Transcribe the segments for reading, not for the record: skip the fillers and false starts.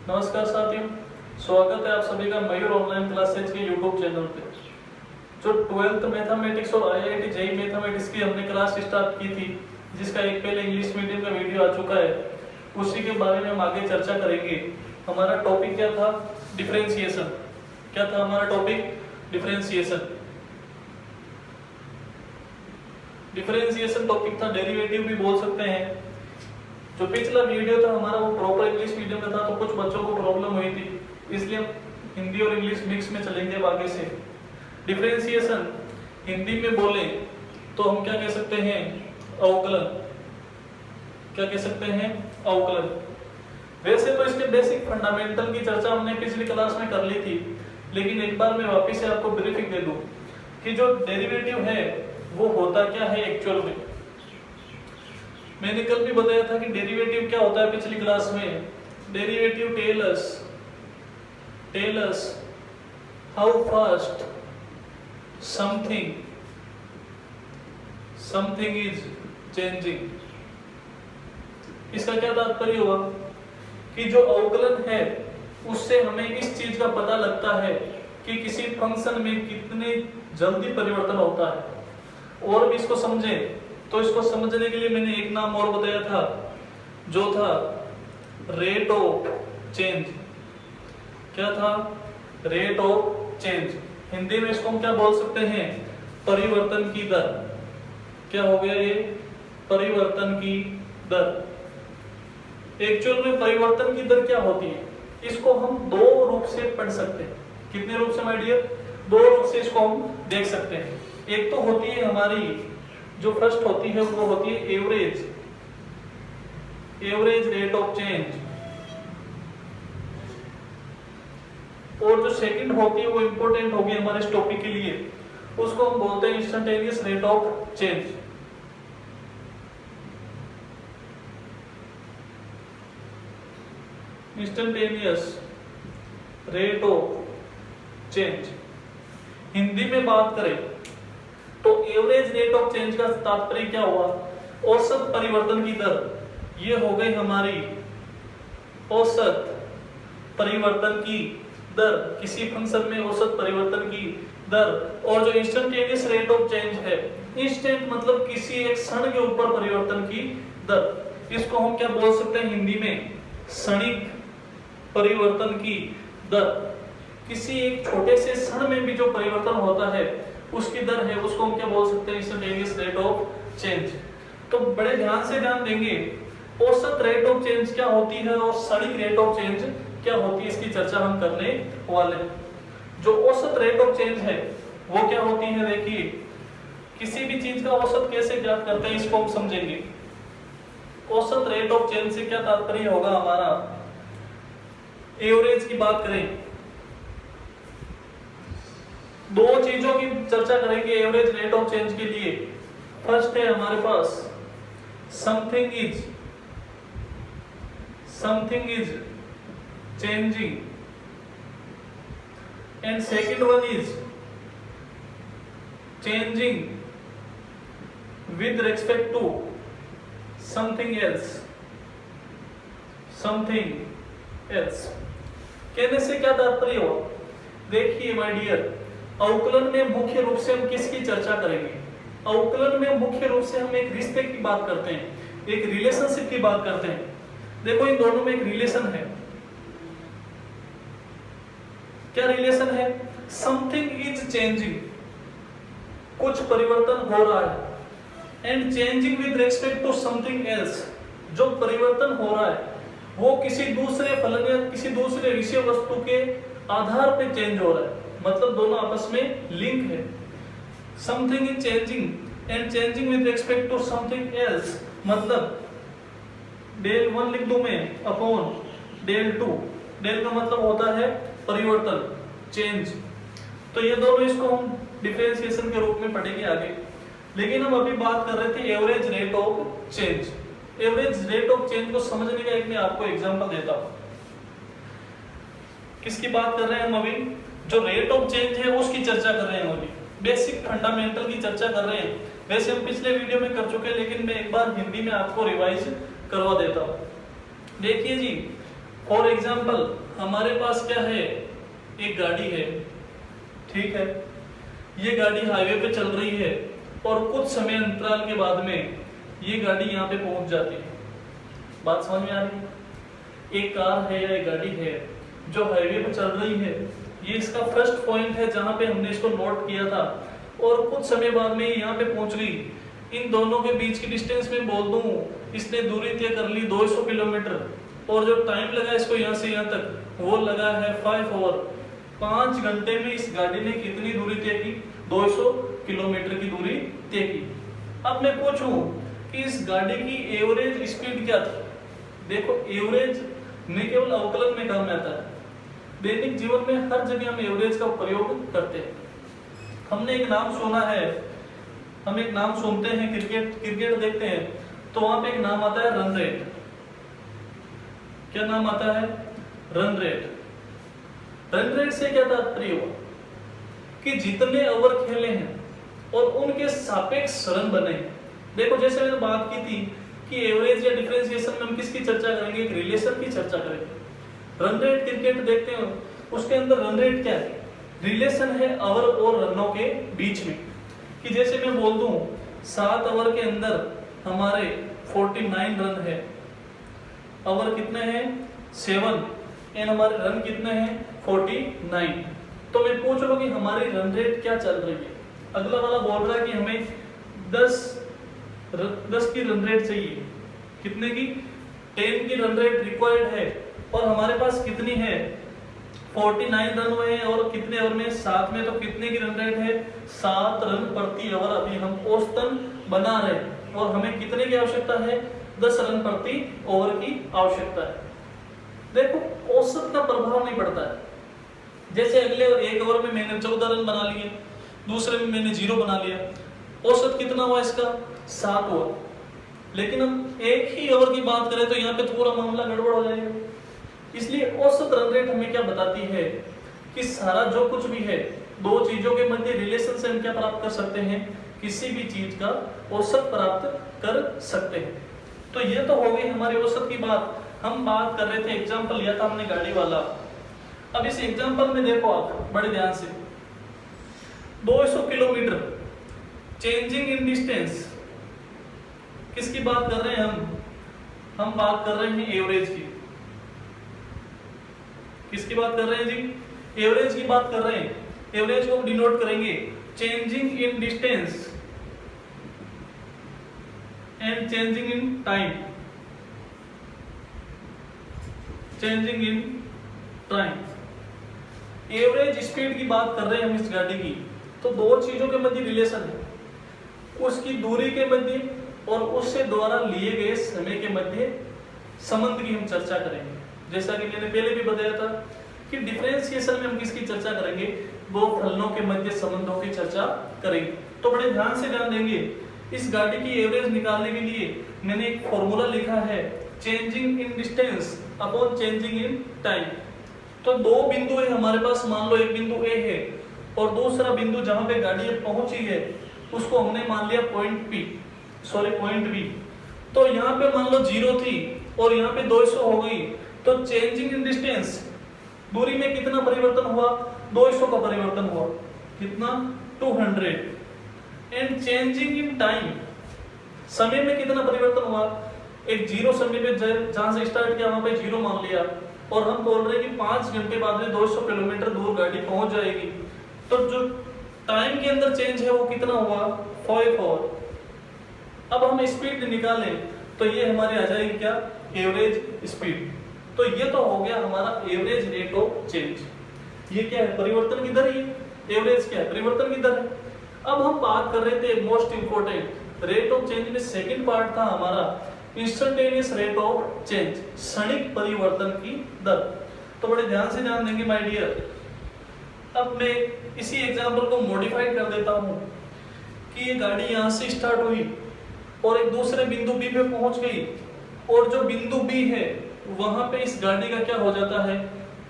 नमस्कार साथियों, स्वागत है आप सभी का मयूर ऑनलाइन क्लासेज के यूट्यूब चैनल पे। जो 12th मैथमेटिक्स और आईआईटी जेईई मैथमेटिक्स की हमने क्लास स्टार्ट की थी, जिसका एक पहले इंग्लिश मीडियम का वीडियो आ चुका है, उसी के बारे में हम आगे चर्चा करेंगे। हमारा टॉपिक क्या था? डिफरेंशिएशन। क्या था हमारा टॉपिक? डिफरेंशिएशन। डिफरेंशिएशन टॉपिक था, डेरिवेटिव भी बोल सकते हैं। जो पिछला वीडियो था हमारा वो प्रॉपर इंग्लिश मीडियम का था, तो कुछ बच्चों को प्रॉब्लम हुई थी, इसलिए हम हिंदी और इंग्लिश मिक्स में चलेंगे अब आगे से। डिफरेंशिएशन हिंदी में बोले तो हम क्या कह सकते हैं? अवकलन। क्या कह सकते हैं? अवकलन। वैसे तो इसके बेसिक फंडामेंटल की चर्चा हमने पिछली क्लास में कर ली थी, लेकिन एक बार मैं वापस से आपको ब्रीफिंग दे दूं कि जो डेरिवेटिव है वो होता क्या है एक्चुअल में। मैंने कल भी बताया था कि डेरिवेटिव क्या होता है पिछली क्लास में। Derivative tell us how fast something is changing. इसका क्या तात्पर्य हुआ कि जो अवकलन है उससे हमें इस चीज का पता लगता है कि किसी फंक्शन में कितने जल्दी परिवर्तन होता है। और भी इसको समझें तो इसको समझने के लिए मैंने एक नाम और बताया था, जो था रेट ऑफ चेंज। क्या था? Rate of change. हिंदी में इसको हम क्या बोल सकते हैं? परिवर्तन की दर। क्या हो गया ये? परिवर्तन की दर। एक्चुअल में परिवर्तन की दर क्या होती है? इसको हम दो रूप से पढ़ सकते हैं। कितने रूप से माय डियर? दो रूप से इसको हम देख सकते हैं। एक तो होती है हमारी जो फर्स्ट होती है वो होती है एवरेज रेट ऑफ चेंज, और जो सेकंड होती है वो इंपॉर्टेंट होगी हमारे इस टॉपिक के लिए, उसको हम बोलते हैं instantaneous rate of change. Instantaneous rate of change. Hindi में बात करें तो एवरेज रेट ऑफ चेंज का तात्पर्य क्या हुआ? औसत परिवर्तन की दर। ये हो गई हमारी औसत परिवर्तन की दर, किसी फंक्शन में औसत परिवर्तन की दर। और जो इंस्टेंटेनियस रेट ऑफ चेंज है, इंस्टेंट मतलब किसी एक क्षण के ऊपर परिवर्तन की दर, इसको हम क्या बोल सकते हैं हिंदी में? क्षणिक परिवर्तन की दर। किसी एक छोटे से क्षण में भी जो परिवर्तन होता है उसकी दर है, उसको हम क्या बोल सकते हैं? Instantaneous rate of change. तो बड़े ध्यान से ध्यान देंगे, औसत रेट ऑफ चेंज क्या होती है और क्षणिक रेट ऑफ चेंज क्या होती है, इसकी चर्चा हम करने वाले हैं। जो औसत रेट ऑफ चेंज है वो क्या होती है? देखिए, किसी भी चीज का औसत कैसे ज्ञात करते हैं इसको हम समझेंगे। औसत रेट ऑफ चेंज से क्या तात्पर्य होगा हमारा? एवरेज की बात करें, दो चीजों की चर्चा करेंगे एवरेज रेट ऑफ चेंज के लिए। फर्स्ट है हमारे पास something is changing, and second one is changing with respect to something else. कहने से क्या तात्पर्य हो? देखिए माय डियर, अवकलन में मुख्य रूप से हम किसकी चर्चा करेंगे? अवकलन में मुख्य रूप से हम एक रिश्ते की बात करते हैं, एक रिलेशनशिप की बात करते हैं। देखो, इन दोनों में एक रिलेशन है। क्या रिलेशन है? समथिंग इज चेंजिंग, कुछ परिवर्तन हो रहा है, and changing with respect to something else, जो परिवर्तन हो रहा है वो किसी दूसरे फलन या किसी दूसरे विषय वस्तु के आधार पे चेंज हो रहा है, मतलब दोनों आपस में लिंक है। Something is changing and changing with respect to something else, मतलब डेल 1 लिख दूं मैं अपॉन डेल 2। डेल का मतलब होता है परिवर्तन, चेंज। तो ये दोनों, इसको हम डिफरेंशिएशन के रूप में पढ़ेंगे आगे। लेकिन हम अभी बात कर रहे थे average rate of change. Average rate of change को समझने का एक मैं आपको एग्जांपल देता हूं। किसकी बात कर रहे हैं हम अभी? जो रेट ऑफ चेंज है उसकी चर्चा कर रहे हैं हम अभी, बेसिक फंडामेंटल की चर्चा कर रहे हैं। वैसे हम पिछले वीडियो में कर चुके हैं, लेकिन मैं एक बार हिंदी में आपको रिवाइज करवा देता हूं। देखिए जी, फॉर एग्जाम्पल हमारे पास क्या है, एक गाड़ी है, ठीक है, ये गाड़ी हाईवे पे चल रही है और कुछ समय अंतराल के बाद में ये गाड़ी यहाँ पे पहुंच जाती है। बात समझ में आ रही है? एक कार है या एक गाड़ी है जो हाईवे पे चल रही है, ये इसका फर्स्ट पॉइंट है जहां पे हमने इसको नोट किया था, और कुछ समय बाद में यहाँ पे पहुंच गई। इन दोनों के बीच की डिस्टेंस में बोल दूं, इसने दूरी तय कर ली 200 किलोमीटर, और जो टाइम लगा इसको यहाँ से यहाँ तक वो लगा है 5 आवर। 5 घंटे में इस गाड़ी ने कितनी दूरी तय की? 200 किलोमीटर की दूरी तय की। अब मैं पूछूं कि इस गाड़ी की एवरेज स्पीड क्या थी? देखो, एवरेज में केवल अवकलन में काम आता है, दैनिक जीवन में हर जगह हम एवरेज का प्रयोग करते हैं। हमने एक नाम सुना है, हम एक नाम सुनते हैं, क्रिकेट देखते हैं, तो वहां पे एक नाम आता है रन रेट। क्या नाम आता है? Run rate. रन रेट से क्या तात्पर्य हुआ कि जितने ओवर खेले हैं और उनके सापेक्ष रन बने। देखो, जैसे मैंने बात की थी कि एवरेज या डिफरेंशिएशन में हम किसकी चर्चा करेंगे? एक रिलेशन की चर्चा करेंगे। रन रेट क्रिकेट देखते हैं, उसके अंदर रन रेट क्या है? रिलेशन है ओवर और रनों के बीच में। कि जैसे मैं बोल दूं 7 ओवर के अंदर हमारे 49 रन है, ओवर कितने हैं? 7, एंड हमारे रन कितने हैं? 49। तो मैं पूछ लो कि हमारी रन रेट क्या चल रही है। अगला वाला बोल रहा है कि हमें 10 की रन रेट चाहिए। कितने की? 10 की रन रेट रिक्वायर्ड है, और हमारे पास कितनी है? 49 रन हुए हैं, और कितने ओवर में? 7 में। तो कितने की रन रेट है? 7 रन प्रति ओवर अभी हम औसतन बना रहे हैं, और हमें कितने की आवश्यकता है? 10 रन प्रति ओवर की आवश्यकता है। देखो, औसत का प्रभाव नहीं पड़ता है। जैसे अगले एक ओवर में मैंने 14 रन बना लिए, दूसरे में मैंने 0 बना लिया, औसत कितना हुआ इसका? 7 हुआ। लेकिन हम एक ही ओवर की बात करें तो यहाँ पे पूरा मामला गड़बड़ हो जाएगा। इसलिए औसत रन रेट हमें क्या बताती है कि सारा जो कुछ भी है, दो चीजों के मध्य रिलेशन से हम क्या प्राप्त कर सकते हैं? किसी भी चीज का औसत प्राप्त कर सकते हैं। तो ये तो हो गई हमारी औसत की बात। हम बात कर रहे थे, एग्जाम्पल लिया था हमने गाड़ी वाला। अब इस एग्जाम्पल में देखो आप बड़े ध्यान से, 200 किलोमीटर चेंजिंग इन डिस्टेंस, किसकी बात कर रहे हैं हम बात कर रहे हैं एवरेज की। किसकी बात कर रहे हैं जी? एवरेज की बात कर रहे हैं। एवरेज को हम डिनोट करेंगे changing in distance and changing in time. Changing in time, average speed की बात कर रहे हैं हम इस गाड़ी की। तो दो चीजों के मध्य रिलेशन है, उसकी दूरी के मध्य और उससे द्वारा लिए गए समय के मध्य संबंध की हम चर्चा करेंगे। जैसा कि मैंने पहले भी बताया था कि डिफरेंशिएशन में हम किसकी चर्चा करेंगे? दो फलनों के मध्य संबंधों की चर्चा करेंगे। तो बड़े ध्यान से ध्यान देंगे। इस गाड़ी की एवरेज निकालने के लिए मैंने एक फॉर्मूला लिखा है, changing in distance upon changing in time. तो दो बिंदु है हमारे पास, मान लो एक बिंदु ए है और दूसरा बिंदु जहां पे गाड़ी पहुंची है उसको हमने मान लिया पॉइंट बी। तो यहाँ पे मान लो 0 थी और यहाँ पे 200 हो गई, तो चेंजिंग इन डिस्टेंस, दूरी में कितना परिवर्तन हुआ? 200 का परिवर्तन हुआ। कितना? 200। एंड चेंजिंग इन टाइम, समय में कितना परिवर्तन हुआ? एक 0 समय पे जहां से स्टार्ट किया वहां पे 0 मान लिया, और हम बोल रहे हैं कि 5 घंटे बाद में 200 किलोमीटर दूर गाड़ी पहुंच जाएगी। तो जो टाइम के अंदर चेंज है वो कितना हुआ? 5 आवर। अब हम स्पीड निकालें तो ये हमारी आ जाएगी क्या? Average speed. तो ये तो हो गया हमारा एवरेज रेट ऑफ चेंज। ये क्या है? परिवर्तन की दर ही है। एवरेज क्या है? परिवर्तन की दर है। अब हम बात कर रहे थे most important rate of change में सेकंड पार्ट था हमारा इंस्टेंटेनियस रेट ऑफ चेंज, क्षणिक परिवर्तन की दर। तो बड़े ध्यान से ध्यान देंगे माय डियर। अब मैं इसी एग्जांपल को मॉडिफाइड कर देता हूं कि ये गाड़ी यहां से स्टार्ट हुई और एक दूसरे बिंदु बी पे पहुंच गई, और जो बिंदु बी है वहां पे इस गाड़ी का क्या हो जाता है?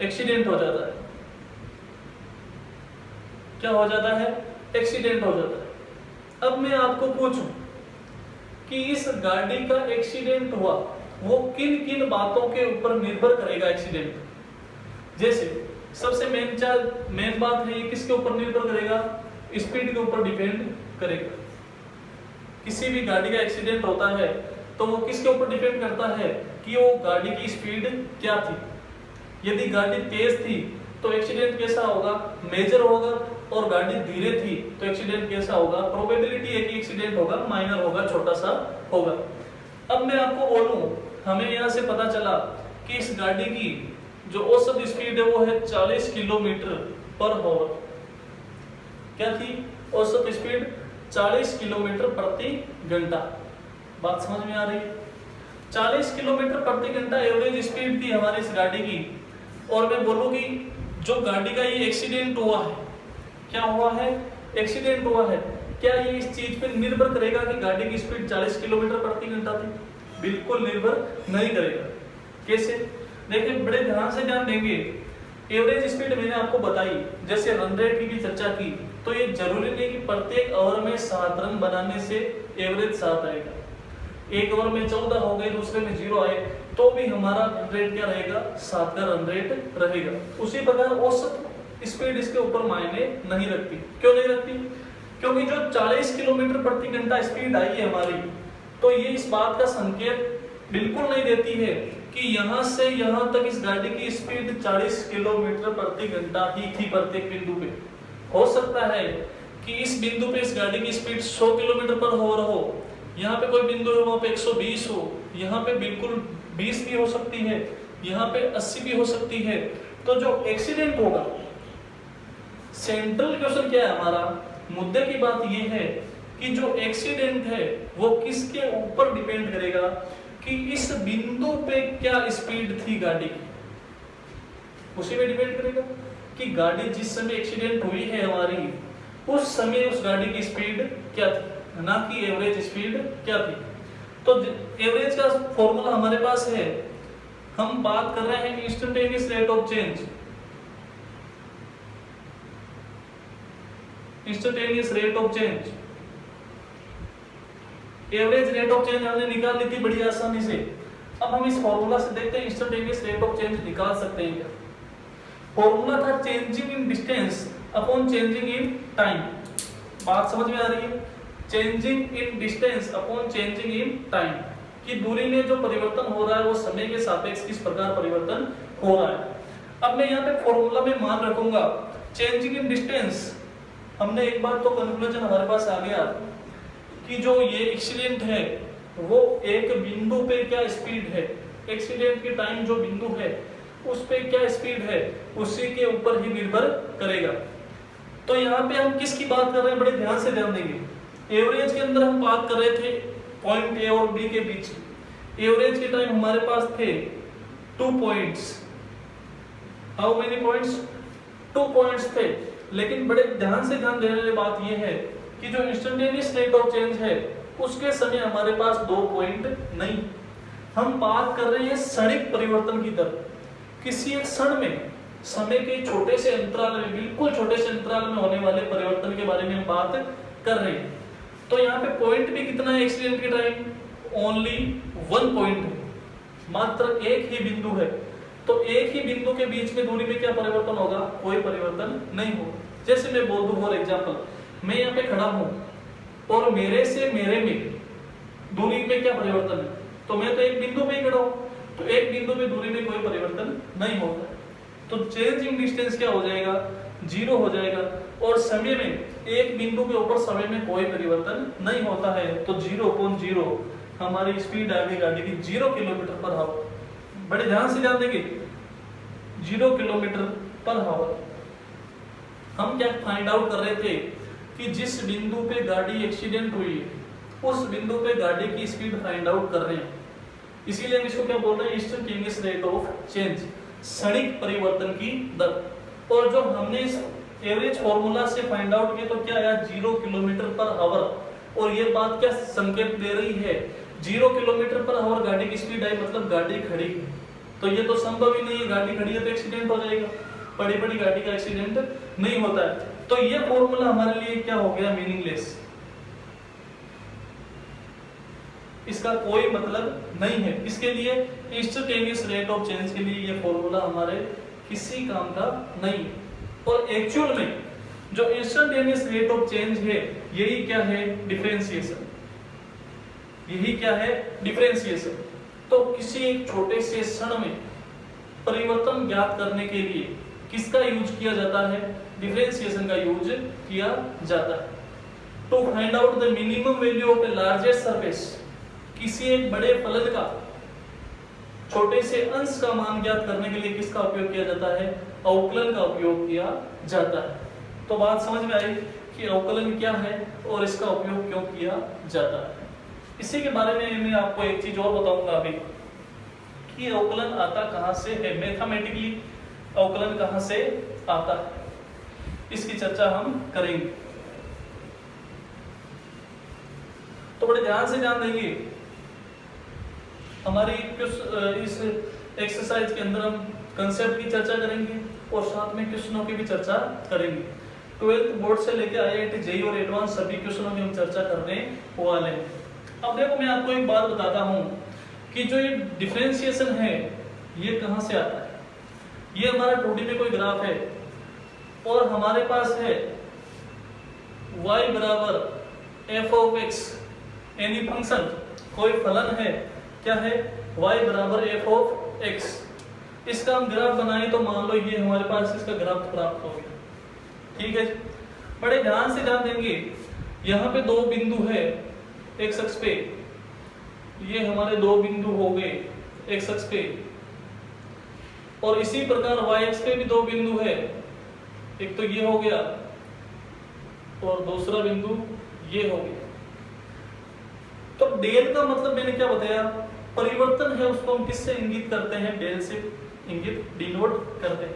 एक्सीडेंट हो जाता है। क्या हो जाता है? एक्सीडेंट हो जाता है। अब मैं आपको पूछूं कि इस गाड़ी का एक्सीडेंट हुआ वो किन किन बातों के ऊपर निर्भर करेगा एक्सीडेंट। जैसे सबसे मेन बात है, ये किसके ऊपर निर्भर करेगा, स्पीड के ऊपर डिपेंड करेगा। किसी भी गाड़ी का एक्सीडेंट होता है तो वो किसके ऊपर डिपेंड करता है कि वो गाड़ी की स्पीड क्या थी। यदि गाड़ी तेज थी तो एक्सीडेंट कैसा होगा, मेजर होगा, और गाड़ी धीरे थी तो एक्सीडेंट कैसा होगा, प्रोबेबिलिटी है कि एक्सीडेंट होगा, माइनर होगा, छोटा सा होगा। अब मैं आपको बोलूं, हमें यहाँ से पता चला कि इस गाड़ी की जो औसत स्पीड है वो है 40 किलोमीटर पर आवर। क्या थी औसत स्पीड, 40 किलोमीटर प्रति घंटा। बात समझ में आ रही है? 40 किलोमीटर प्रति घंटा एवरेज स्पीड थी हमारी इस गाड़ी की। और मैं बोलूं कि जो गाड़ी का ये एक्सीडेंट हुआ है, क्या हुआ है, एक्सीडेंट हुआ है, क्या ये इस चीज पे निर्भर करेगा कि गाड़ी की स्पीड 40 किलोमीटर प्रति घंटा थी? बिल्कुल निर्भर नहीं करेगा। कैसे? देखिए, बड़े ध्यान से ध्यान देंगे। एवरेज स्पीड मैंने आपको बताई, जैसे रन रेट की भी चर्चा की, तो ये जरूरी नहीं कि प्रत्येक ओवर में 7 रन बनाने से एवरेज 7 आएगा। एक ओवर में 14 हो गए, दूसरे में 0 आए, तो भी हमारा रन रेट क्या रहेगा, 7 का रन रेट रहेगा। उसी प्रकार औसत स्पीड इसके ऊपर मायने नहीं रखती। क्यों नहीं रखती? क्योंकि जो 40 किलोमीटर प्रति घंटा स्पीड आई है हमारी, तो ये इस बात का संकेत बिल्कुल नहीं देती है कि यहां से यहां तक इस गाड़ी की स्पीड 40 किलोमीटर प्रति घंटा ही थी प्रत्येक बिंदु पे। हो सकता है कि इस बिंदु पे इस गाड़ी की स्पीड 100 किलोमीटर पर हो, यहाँ पे कोई बिंदु है वहां पे 120 हो, यहाँ पे बिल्कुल 20 भी हो सकती है, यहाँ पे 80 भी हो सकती है। तो जो एक्सीडेंट होगा, सेंट्रल क्वेश्चन क्या है हमारा, मुद्दे की बात ये है कि जो एक्सीडेंट है वो किसके ऊपर डिपेंड करेगा कि इस बिंदु पे क्या स्पीड थी गाड़ी की, उसी पे डिपेंड करेगा कि गाड़ी जिस समय एक्सीडेंट हुई है हमारी, उस समय उस गाड़ी की स्पीड क्या थी, ना कि एवरेज स्पीड क्या थी। तो एवरेज का फॉर्मूला हमारे पास है, हम बात कर रहे हैं instantaneous rate of change. Instantaneous rate of change, average rate of change हमने निकाल ली थी बड़ी आसानी से। अब हम इस फॉर्मूला से देखते हैं इंस्टेंटेनियस रेट ऑफ चेंज निकाल सकते हैं क्या। फॉर्मूला था changing in distance upon changing in time. बात समझ में आ रही है? Changing in distance upon changing in time, कि दूरी में जो परिवर्तन हो रहा है वो समय के सापेक्ष किस प्रकार परिवर्तन हो रहा है। अब मैं यहाँ पे फॉर्मूला में मान रखूंगा चेंजिंग इन डिस्टेंस। हमने एक बार तो कंक्लूजन हमारे पास आ गया कि जो ये एक्सीडेंट है वो एक बिंदु पे क्या स्पीड है, एक्सीडेंट के टाइम जो बिंदु है उस पे क्या स्पीड है, उसी के ऊपर ही निर्भर करेगा। तो यहाँ पे हम किसकी बात कर रहे हैं, बड़े ध्यान से ध्यान देंगे। एवरेज के अंदर हम बात कर रहे थे पॉइंट ए और बी के बीच। एवरेज के टाइम हमारे पास थे 2 points. How many points? 2 points थे। लेकिन बड़े ध्यान से ध्यान देने वाली बात यह है कि जो इंस्टेंटेनियस रेट ऑफ चेंज है उसके समय हमारे पास 2 पॉइंट नहीं, हम बात कर रहे हैं क्षणिक परिवर्तन की दर। किसी एक क्षण में समय के छोटे से अंतराल में, बिल्कुल छोटे से अंतराल में होने वाले परिवर्तन के बारे में हम बात कर रहे हैं। तो यहाँ पे पॉइंट भी कितना है एक्सीडेंट के टाइम? ओनली 1 पॉइंट है, मात्र एक ही बिंदु है। तो एक ही बिंदु के बीच में दूरी में क्या परिवर्तन होगा? कोई परिवर्तन नहीं होगा। जैसे मैं बोल दूं फॉर एग्जांपल, मैं यहाँ पे खड़ा हूं और मेरे से मेरे में दूरी में क्या परिवर्तन है? तो मैं तो एक बिंदु पे ही खड़ा हूं, तो एक बिंदु में दूरी में कोई परिवर्तन नहीं होगा। तो चेंज इन डिस्टेंस क्या हो जाएगा? 0 हो जाएगा। और समय में एक बिंदु के ऊपर समय में कोई परिवर्तन नहीं होता है। तो 0/0 हमारी स्पीड आ गई गाड़ी की 0 किलोमीटर पर आवर। बड़े ध्यान से ध्यान देंगे, 0 किलोमीटर पर आवर। हम क्या फाइंड आउट कर रहे थे कि जिस बिंदु पे गाड़ी एक्सीडेंट हुई उस बिंदु पे गाड़ी की स्पीड फाइंड आउट कर रहे हैं। इसीलिए हम इसको क्या बोल रहे हैं? इंस्टेंटेनियस रेट ऑफ चेंज, क्षणिक परिवर्तन की दर। और जो हमने इस एवरेज फॉर्मूला से फाइंड आउट किया तो क्या आया? 0 किलोमीटर पर आवर। और ये बात क्या संकेत दे रही है? 0 किलोमीटर पर आवर गाड़ी की स्पीड आई, मतलब गाड़ी खड़ी है। तो ये तो संभव ही नहीं है, गाड़ी खड़ी है तो एक्सीडेंट हो जाएगा। बड़ी बड़ी गाड़ी का एक्सीडेंट नहीं होता है। तो ये फॉर्मूला हमारे लिए क्या हो गया? मीनिंगलेस। इसका कोई मतलब नहीं है। इसके लिए इंस्टेंटेनियस रेट ऑफ चेंज के लिए ये फॉर्मूला हमारे किसी काम का नहीं है। और एक्चुअल में जो इंस्टेंटेनियस रेट ऑफ चेंज है यही क्या है, डिफरेंशिएशन। यही क्या है, डिफरेंशिएशन। तो किसी एक छोटे से क्षण में परिवर्तन ज्ञात करने के लिए किसका यूज किया जाता है, डिफरेंशिएशन का यूज किया जाता है। To find out the minimum value of a largest surface, किसी एक बड़े फलन का छोटे से अंश का मान ज्ञात करने के लिए किसका उपयोग किया जाता है, अवकलन का उपयोग किया जाता है। तो बात समझ में आई कि अवकलन क्या है और इसका उपयोग क्यों किया जाता है। इसी के बारे में मैं आपको एक चीज और बताऊंगा अभी कि अवकलन आता कहां से है, मैथमेटिकली अवकलन कहां से आता है, इसकी चर्चा हम करेंगे। तो बड़े ध्यान से ध्यान देंगे। हमारी इस एक्सरसाइज के अंदर हम कंसेप्ट की चर्चा करेंगे और साथ में क्वेश्चनों की भी चर्चा करेंगे। 12th बोर्ड से लेकर IIT JEE और एडवांस सभी क्वेश्चनों की हम चर्चा करने वाले हैं। अब देखो मैं आपको एक बात बताता हूं कि जो ये डिफरेंशिएशन है ये कहां से आता है। ये हमारा 2D में कोई ग्राफ है और हमारे पास है y बराबर f ऑफ x, यानी फंक्शन कोई फलन है, क्या है, y बराबर f ऑफ x। इसका हम ग्राफ बनाए तो मान लो ये हमारे पास इसका ग्राफ प्राप्त हो गया। ठीक है, बड़े ध्यान से ध्यान देंगे। यहाँ पे दो बिंदु है x अक्ष पे, ये हमारे दो बिंदु हो गए x अक्ष पे, और इसी प्रकार y अक्ष पे भी दो बिंदु है, एक तो ये हो गया और दूसरा बिंदु ये हो गया। तो डेल का मतलब मैंने क्या बताया, परिवर्तन है उसको हम किससे इंगित करते हैं, डेल से इंगित डिनोट करते हैं।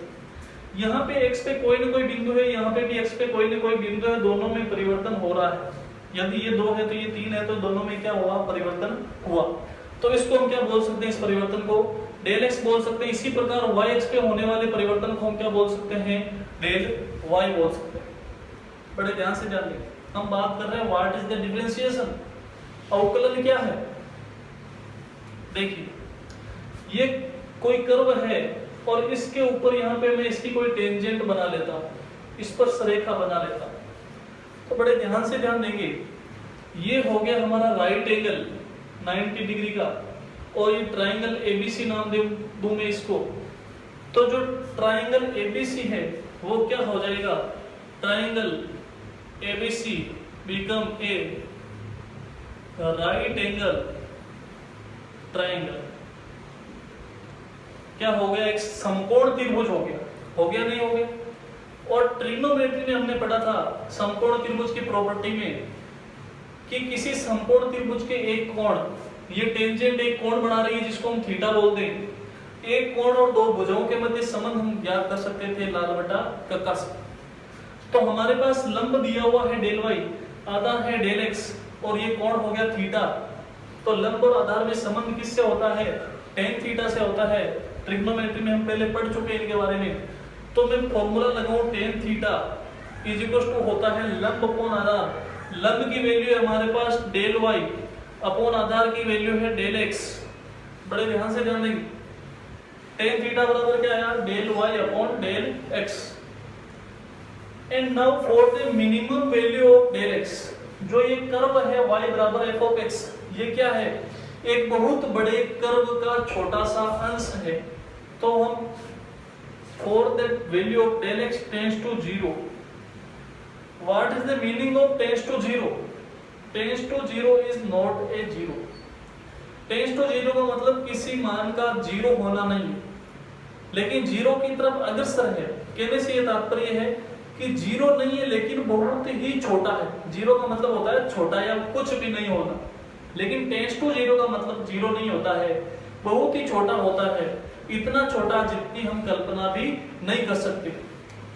यहाँ पे x पे कोई ना कोई बिंदु है, यहाँ पे भी x पे कोई ना कोई बिंदु है, दोनों में परिवर्तन हो रहा है। यदि ये 2 है तो ये 3 है, तो दोनों में क्या हुआ, परिवर्तन हुआ। तो इसको हम क्या बोल सकते हैं, इस परिवर्तन को डेल x बोल सकते हैं। इसी प्रकार y अक्ष पे होने वाले परिवर्तन को हम क्या बोल सकते हैं, डेल y बोल सकते हैं। बड़े ध्यान से जानिए, हम बात कर रहे हैं व्हाट इज द डिफरेंशिएशन, अवकलन क्या है। देखिए ये कोई कर्व है और इसके ऊपर यहाँ पे मैं इसकी कोई टेंजेंट बना लेता हूँ, इस पर सरेखा बना लेता हूँ। तो बड़े ध्यान से ध्यान देंगे, ये हो गया हमारा राइट एंगल 90 डिग्री का, और ये ट्राइंगल ABC नाम दूं मैं इसको। तो जो ट्राइंगल ABC है वो क्या हो जाएगा, triangle ABC become a right angle triangle. क्या हो गया, एक समकोण त्रिभुज हो गया नहीं हो गया। और ट्रिग्नोमेट्री में हमने पढ़ा था समकोण त्रिभुज की प्रॉपर्टी में कि किसी समकोण त्रिभुज के एक कोण, ये टेंजेंट एक कोण बना रही है जिसको हम थीटा बोलते हैं, एक कोण और दो भुजाओं के मध्य संबंध हम ज्ञात कर सकते थे लाल बटा कक्का से। तो हमारे पास लंब दिया हुआ है डेल y, आधार है डेल x, और ये कोण हो गया थीटा। तो लंब और आधार में संबंध किससे होता है, tan थीटा से होता है। ट्रिग्नोमेट्री में हम पहले पढ़ चुके हैं इनके बारे में। तो मैं फॉर्मूला लगाऊं tan theta is equal to होता है लंब अपॉन आधार। लंब की वैल्यू है हमारे पास डेल y अपॉन आधार की वैल्यू है डेल x। बड़े ध्यान से ध्यान देंगे, tan थीटा बराबर क्या आया, del y upon del x। And now for the minimum value of del x, जो ये कर्व है y बराबर f ऑफ x, ये क्या है, एक बहुत बड़े कर्व का छोटा सा अंश है। तो हम for the value of del x tends to 0, what is the meaning of tends to 0, tends to 0 is not a 0। Tends to 0 का मतलब किसी मान का 0 होना नहीं, लेकिन 0 की तरफ अग्रसर है। कहने से ये तात्पर्य है कि 0 नहीं है लेकिन बहुत ही छोटा है। 0 का मतलब होता है छोटा या कुछ भी नहीं होना, लेकिन टेंड्स टू 0 का मतलब 0 नहीं होता है, बहुत ही छोटा होता है, इतना छोटा जितनी हम कल्पना भी नहीं कर सकते।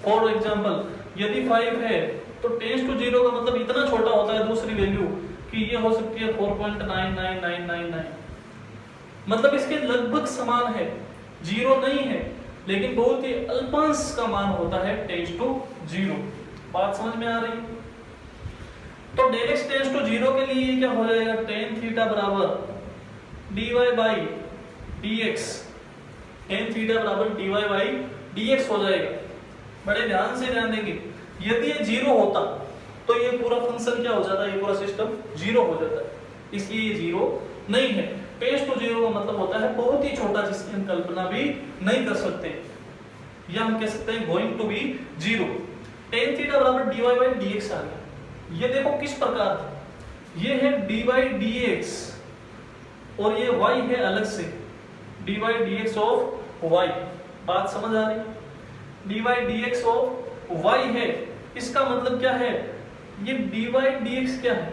फॉर एग्जांपल यदि 5 है तो टेंड्स टू 0 का मतलब इतना छोटा होता है दूसरी वैल्यू कि ये हो सकती है 4.99999, मतलब इसके लगभग समान है, 0 नहीं है लेकिन बहुत ही अल्पांश का मान होता है टेंड्स टू 0। बात समझ में आ रही है। तो डेल एक्स टेंस टू 0 के लिए क्या हो जाएगा, टेन थीटा बराबर dy by dx, ten theta बराबर dy बाई dx हो जाएगा। बड़े ध्यान से ध्यान देंगे, यदि ये 0 होता तो ये पूरा फंक्शन क्या हो जाता है, ये पूरा सिस्टम 0 हो जाता है, इसलिए ये 0 नहीं है। टेंस टू 0 का मतलब होता है बहुत ही छोटा, जिसकी हम कल्पना भी नहीं कर सकते, या हम कह सकते हैं going to be 0। Tan theta बराबर dy बाई dx आ गया। ये देखो किस प्रकार है, ये है dy dx और ये y है अलग से, dy dx ऑफ y। बात समझ आ रही है, dy dx ऑफ y है, इसका मतलब क्या है, ये dy dx क्या है,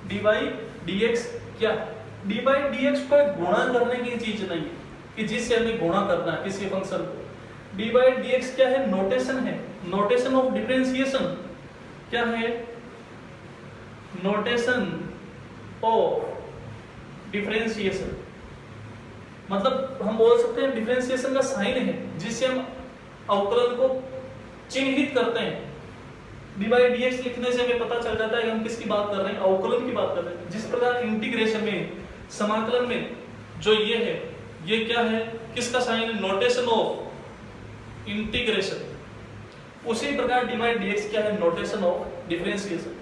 dy dx क्या है, dy dx को गुणा करने की चीज नहीं है कि जिससे हमें गुणा करना है किसी फंक्शन को। dy dx क्या है, नोटेशन है, नोटेशन ऑफ डिफरेंशिएशन। क्या है, नोटेशन ऑफ डिफरेंशिएशन, मतलब हम बोल सकते हैं डिफरेंशिएशन का साइन है जिससे हम अवकलन को चिन्हित करते हैं। dy dx लिखने से हमें पता चल जाता है कि हम किसकी बात कर रहे हैं, अवकलन की बात कर रहे हैं। जिस प्रकार इंटीग्रेशन में, समाकलन में जो ये है, ये क्या है, किसका साइन है, नोटेशन ऑफ इंटीग्रेशन। उसी प्रकार dy dx क्या है, नोटेशन ऑफ डिफरेंशिएशन।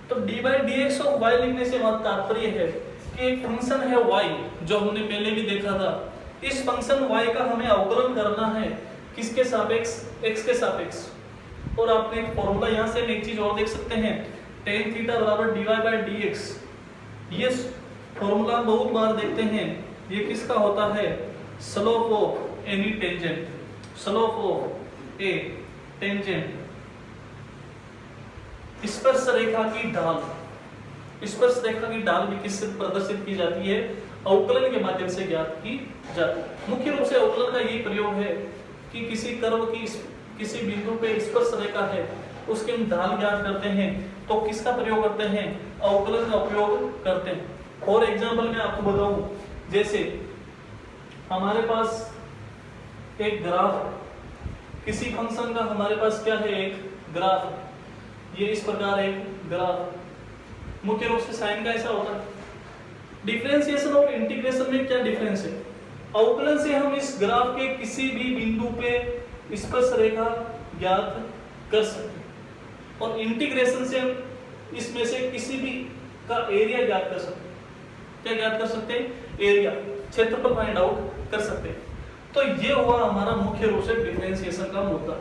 तो dy dx ऑफ y लिखने से हमारा तात्पर्य है कि एक फंक्शन है y, जो हमने पहले भी देखा था, इस फंक्शन y का हमें अवकलन करना है किसके सापेक्ष, x के सापेक्ष। और आपने एक फॉर्मूला यहां से एक चीज और देख सकते हैं, tan थीटा बराबर dy बाई dx। ये फॉर्मूला बहुत बार देखते हैं, ये किसका होता है, slope of any tangent, slope of A tangent, स्पर्श रेखा की ढाल। स्पर्श रेखा की ढाल भी किससे प्रदर्शित की जाती है, अवकलन के माध्यम से ज्ञात की जाती है। मुख्य रूप से अवकलन का यही प्रयोग है कि किसी कर्व की किसी बिंदु पे स्पर्श रेखा है, उसके हम ढाल ज्ञात करते हैं, तो किसका प्रयोग करते हैं, अवकलन का उपयोग करते हैं। फॉर एग्जाम्पल मैं आपको बताऊं, जैसे हमारे पास एक ग्राफ, किसी फंक्शन का हमारे पास क्या है, एक ग्राफ, ये इस प्रकार एक ग्राफ, मुख्य रूप से साइन का ऐसा होता है। डिफरेंशिएशन और इंटीग्रेशन में क्या डिफरेंस है, अवकलन से हम इस ग्राफ के किसी भी बिंदु पे स्पर्श रेखा ज्ञात कर सकते हैं, और इंटीग्रेशन से हम इसमें से किसी भी का एरिया ज्ञात कर सकते हैं। क्या ज्ञात कर सकते हैं, एरिया, क्षेत्रफल फाइंड आउट कर सकते हैं। तो ये हुआ हमारा मुख्य रूप से डिफरेंशिएशन का मुद्दा,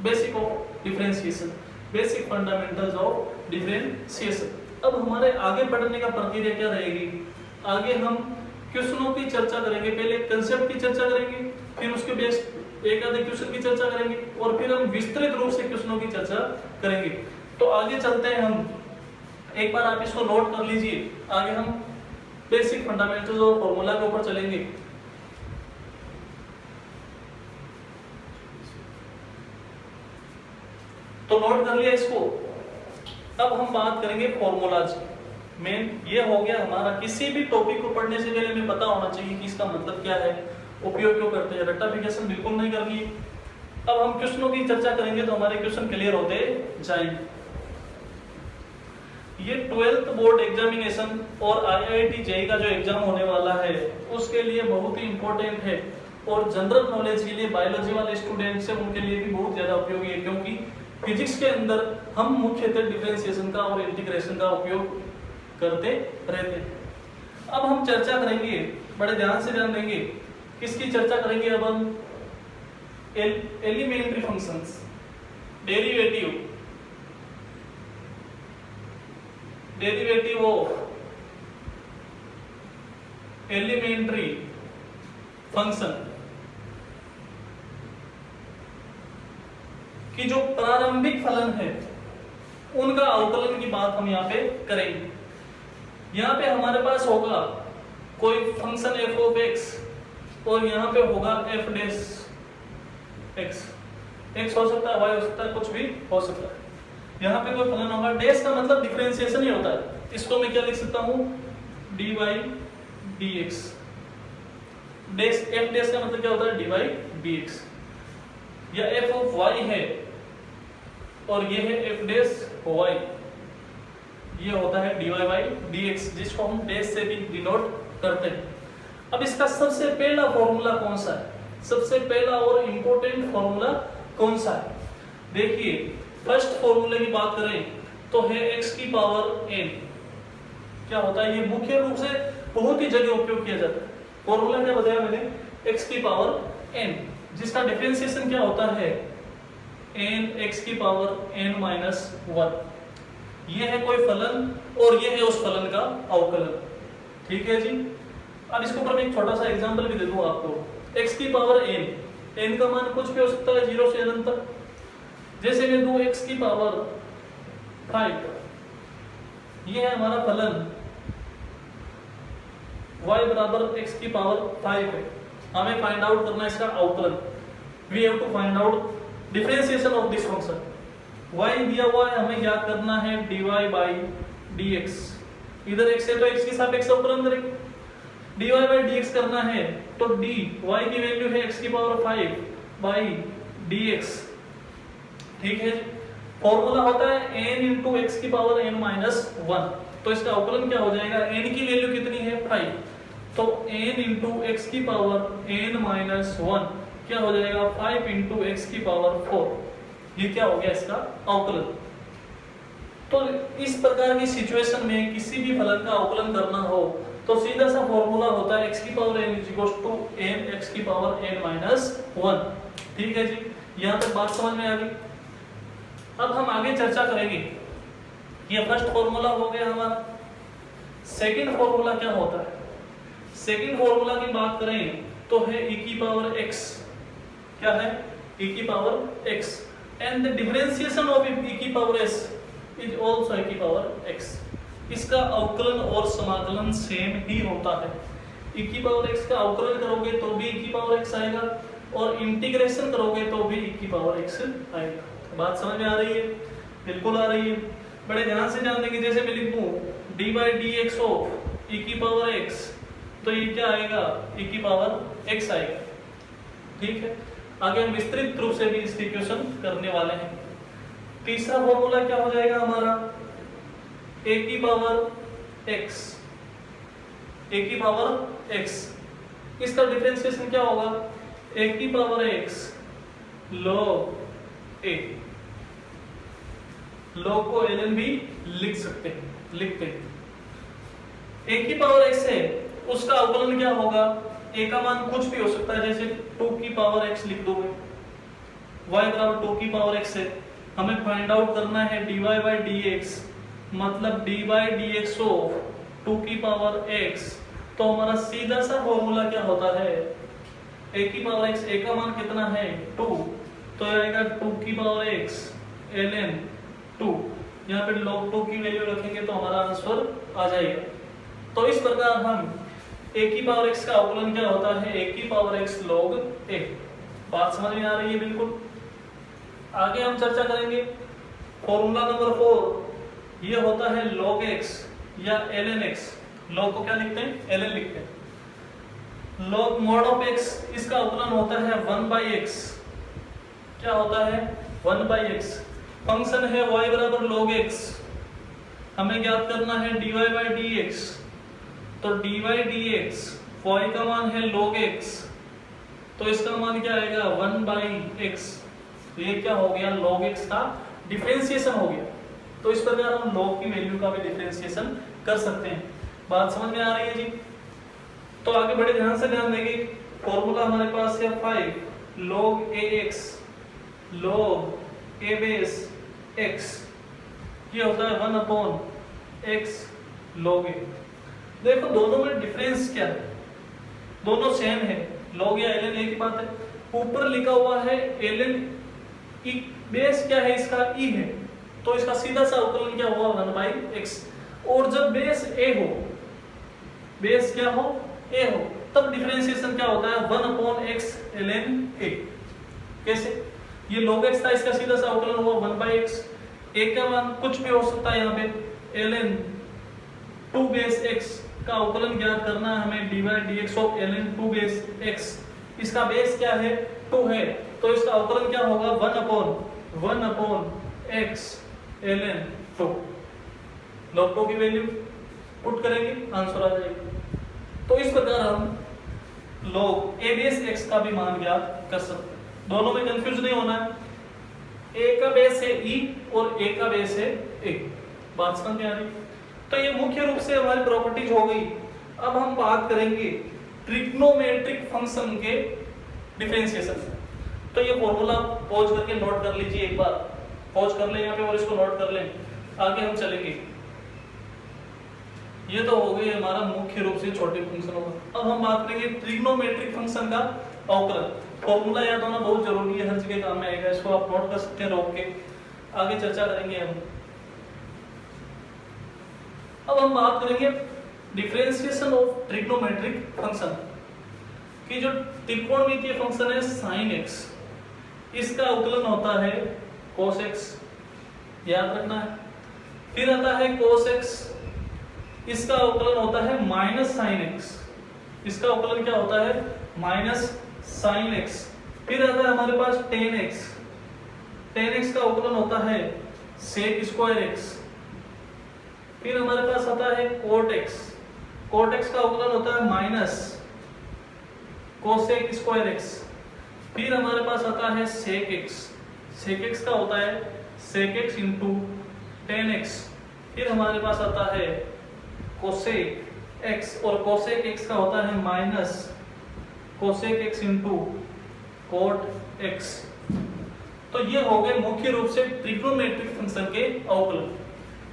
basic of differentiation, basic fundamentals of differentiation. अब हमारे आगे बढ़ने का प्रक्रिया क्या रहेगी, आगे हम क्वेश्चनों की चर्चा करेंगे, पहले कंसेप्ट की चर्चा करेंगे, फिर उसके बेस एक आधे क्वेश्चन की चर्चा करेंगे, और फिर हम विस्तृत रूप से क्वेश्चनों की चर्चा करेंगे। तो आगे चलते हैं हम, एक बार आप इसको नोट कर लीजिए, आगे हम बेसिक फंडामेंटल्स और फॉर्मूला के ऊपर चलेंगे। तो नोट कर लिया इसको। अब हम बात करेंगे फॉर्मूलाज। मेन ये हो गया हमारा, किसी भी टॉपिक को पढ़ने से पहले हमें पता होना चाहिए कि इसका मतलब क्या है, उपयोग क्यों करते हैं, रट्टाफिकेशन बिल्कुल नहीं करनी है। अब हम क्वेश्चनों की चर्चा करेंगे तो हमारे क्वेश्चन क्लियर होते जाएंगे। ये 12th बोर्ड एग्जामिनेशन और IIT JEE का जो एग्जाम होने वाला है उसके लिए बहुत ही इंपॉर्टेंट है, और जनरल नॉलेज के लिए बायोलॉजी वाले स्टूडेंट्स हैं उनके लिए भी बहुत ज्यादा उपयोगी है, क्योंकि फिजिक्स के अंदर हम मुख्यतः डिफरेंशिएशन का और इंटीग्रेशन का उपयोग करते रहते हैं। अब हम चर्चा करेंगे, बड़े ध्यान से ध्यान देंगे, किसकी चर्चा करेंगे, अब हम elementary functions, derivative of elementary function कि जो प्रारंभिक फलन है उनका अवकलन की बात हम यहाँ पे करेंगे। यहाँ पे हमारे पास होगा कोई फंक्शन f ऑफ x, और यहाँ पे होगा f डैश x, x हो सकता है, y हो सकता है, कुछ भी हो सकता है। यहाँ पे कोई फलन होगा, डैश का मतलब डिफरेंशिएशन ही होता है। इसको मैं क्या लिख सकता हूँ, dy dx, dash f dash का मतलब क्या होता है, dy dx, या f ऑफ y है और ये है f डैश y, ये होता है dy बाई dx, जिसको हम डैश से भी डिनोट करते हैं। अब इसका सबसे पहला फॉर्मूला कौन सा है, सबसे पहला और इंपॉर्टेंट फॉर्मूला कौन सा है? देखिए फर्स्ट फॉर्मूले की बात करें तो है x की पावर n। क्या होता है, ये मुख्य रूप से बहुत ही जगह उपयोग किया जाता है। फॉर्मूला क्या बताया मैंने, x की पावर n, जिसका डिफरेंशिएशन क्या होता है n x की पावर n माइनस 1। ये है कोई फलन और ये है उस फलन का अवकलन। ठीक है जी। अब इसके ऊपर मैं एक छोटा सा एग्जांपल भी दे दूं आपको। x की पावर n, n का मान कुछ भी हो सकता है 0 से अनंत तक। जैसे मैं दूं x की पावर 5, ये है हमारा फलन y बराबर x की पावर 5 है। हमें फाइंड आउट करना है इसका अवकलन। We have to find out differentiation of this function. y दिया हुआ है, हमें ज्ञात करना है dy बाई dx। इधर x है तो x के सापेक्ष अवकलन करेंगे। dy बाई dx करना है तो dy की वैल्यू है x की पावर 5 बाई dx। ठीक है। फॉर्मूला होता है n इंटू x की पावर n माइनस 1। तो इसका अवकलन क्या हो जाएगा, n की वैल्यू कितनी है 5, तो n इंटू x की पावर n माइनस 1 क्या हो जाएगा 5 इंटू x की पावर 4। ये क्या हो गया इसका अवकलन। तो इस प्रकार की सिचुएशन में किसी भी फलन का अवकलन करना हो तो सीधा सा फॉर्मूला होता है x की power n equals to n x की पावर n माइनस 1। ठीक है जी, यहाँ तक बात समझ में आ गई। अब हम आगे चर्चा करेंगे। ये फर्स्ट फॉर्मूला हो गया हमारा। सेकंड फॉर्मूला क्या होता है, सेकंड फॉर्मूला की बात करें तो है e की पावर x। क्या है, e की power x and the differentiation of e की power s is also e की पावर x। इसका अवकलन और समाकलन सेम ही होता है। e की पावर x का अवकलन करोगे तो भी e की पावर x आएगा और इंटीग्रेशन करोगे तो भी e की पावर x आएगा। बात समझ में आ रही है? बिल्कुल आ रही है। बड़े ध्यान से जान देंगे। जैसे मैं लिख दूं dy by dx of e की पावर x, तो ये क्या आएगा e की पावर x आएगा। ठीक है, आगे हम विस्तृत रूप से भी इसकी इक्वेशन करने वाले हैं। तीसरा फॉर्मूला क्या हो जाएगा हमारा, a की पावर x, a की पावर x। इसका डिफरेंशिएशन क्या होगा, a की power x log a। log को ln भी लिखते हैं। a की पावर x है, उसका अवकलन क्या होगा, a का मान कुछ भी हो सकता है, जैसे 2 की पावर x लिख दो मैं। y बराबर 2 की पावर x है। हमें फाइंड आउट करना है dy बाई dx, मतलब dy बाई dx ऑफ 2 की पावर x। तो हमारा सीधा सा फॉर्मूला क्या होता है, a की पावर x, a का मान कितना है 2, तो आएगा 2 की पावर x ln 2। यहाँ पे log 2 की वैल्यू रखेंगे तो हमारा आंसर आ जाएगा। तो इस प्रकार हम a की पावर x का अवकलन क्या होता है, a की पावर x log a। बात समझ में आ रही है? बिल्कुल। आगे हम चर्चा करेंगे फॉर्मूला नंबर 4। ये होता है log x या ln x। log को क्या लिखते हैं, ln लिखते हैं। log mod ऑफ x, इसका अवकलन होता है 1 बाई x। क्या होता है 1 बाई x। फंक्शन है y बराबर log x। हमें ज्ञात करना है dy बाई dx, तो dy dx y का मान है log x, तो इसका मान क्या आएगा 1 बाई x। तो ये क्या हो गया, log x का डिफरेंशिएशन हो गया। तो इस प्रकार हम log की वैल्यू का भी डिफरेंशिएशन कर सकते हैं। बात समझ में आ रही है जी? तो आगे बड़े ध्यान से ध्यान देंगे। फॉर्मूला हमारे पास है 5 log ax log a base x, ये होता है 1 अपॉन x log a। देखो दोनों में डिफरेंस क्या है, दोनों सेम है। log या ln एक ही बात है। ऊपर लिखा हुआ है ln, e बेस क्या है इसका e है, तो इसका सीधा सा अवकलन क्या हुआ 1 बाई x। और जब बेस a हो, बेस क्या हो a हो, तब डिफरेंशिएशन क्या होता है 1 अपॉन x ln a। कैसे, ये log x था, इसका सीधा सा अवकलन हुआ 1 बाई x। a का मान कुछ भी हो सकता है, यहाँ पे ln 2 बेस x का अवकलन ज्ञात करना है हमें dy dx of ln 2 base x। इसका बेस क्या है 2 है, तो इसका अवकलन क्या होगा 1 अपॉन x ln 2। log 2 की वैल्यू पुट करेंगे, आंसर आ जाएगी। तो इस प्रकार हम log a बेस x का भी मान ज्ञात कर सकते हैं। दोनों में कंफ्यूज नहीं होना है, a का बेस है e और a का बेस है a। बात समझ में आ रही? तो ये मुख्य रूप से हमारी प्रॉपर्टीज हो गई। अब हम बात करेंगे ट्रिग्नोमेट्रिक फंक्शन के डिफरेंशिएशन। तो ये फॉर्मूला पॉज करके नोट कर लीजिए, एक बार पॉज कर लें यहाँ पे और इसको नोट कर लें, आगे हम चलेंगे। ये तो हो गई हमारा मुख्य रूप से छोटे फंक्शनों का। अब हम बात करेंगे ट्रिग्नोमेट्रिक फंक्शन का अवकलन। फॉर्मूला याद होना बहुत जरूरी है, हर जगह काम में आएगा, इसको आप नोट कर सकते हैं रोक के, आगे चर्चा करेंगे हम। अब हम बात करेंगे डिफरेंशिएशन ऑफ ट्रिग्नोमेट्रिक फंक्शन कि जो त्रिकोणमितीय फंक्शन है sin x, इसका अवकलन होता है cos x, याद रखना है। फिर आता है cos x, इसका अवकलन होता है माइनस sin x, इसका अवकलन क्या होता है माइनस sin x। फिर आता है हमारे पास tan x, tan x का अवकलन होता है sec स्क्वायर x। फिर हमारे पास आता है cot x, cot x का अवकलन होता है माइनस cosec स्क्वायर x। फिर हमारे पास आता है sec x, sec x का होता है sec x into tan x। फिर हमारे पास आता है cosec x और cosec x का होता है minus cosec x into cot x। तो ये हो गए मुख्य रूप से ट्रिग्नोमेट्रिक फंक्शन के अवकलन।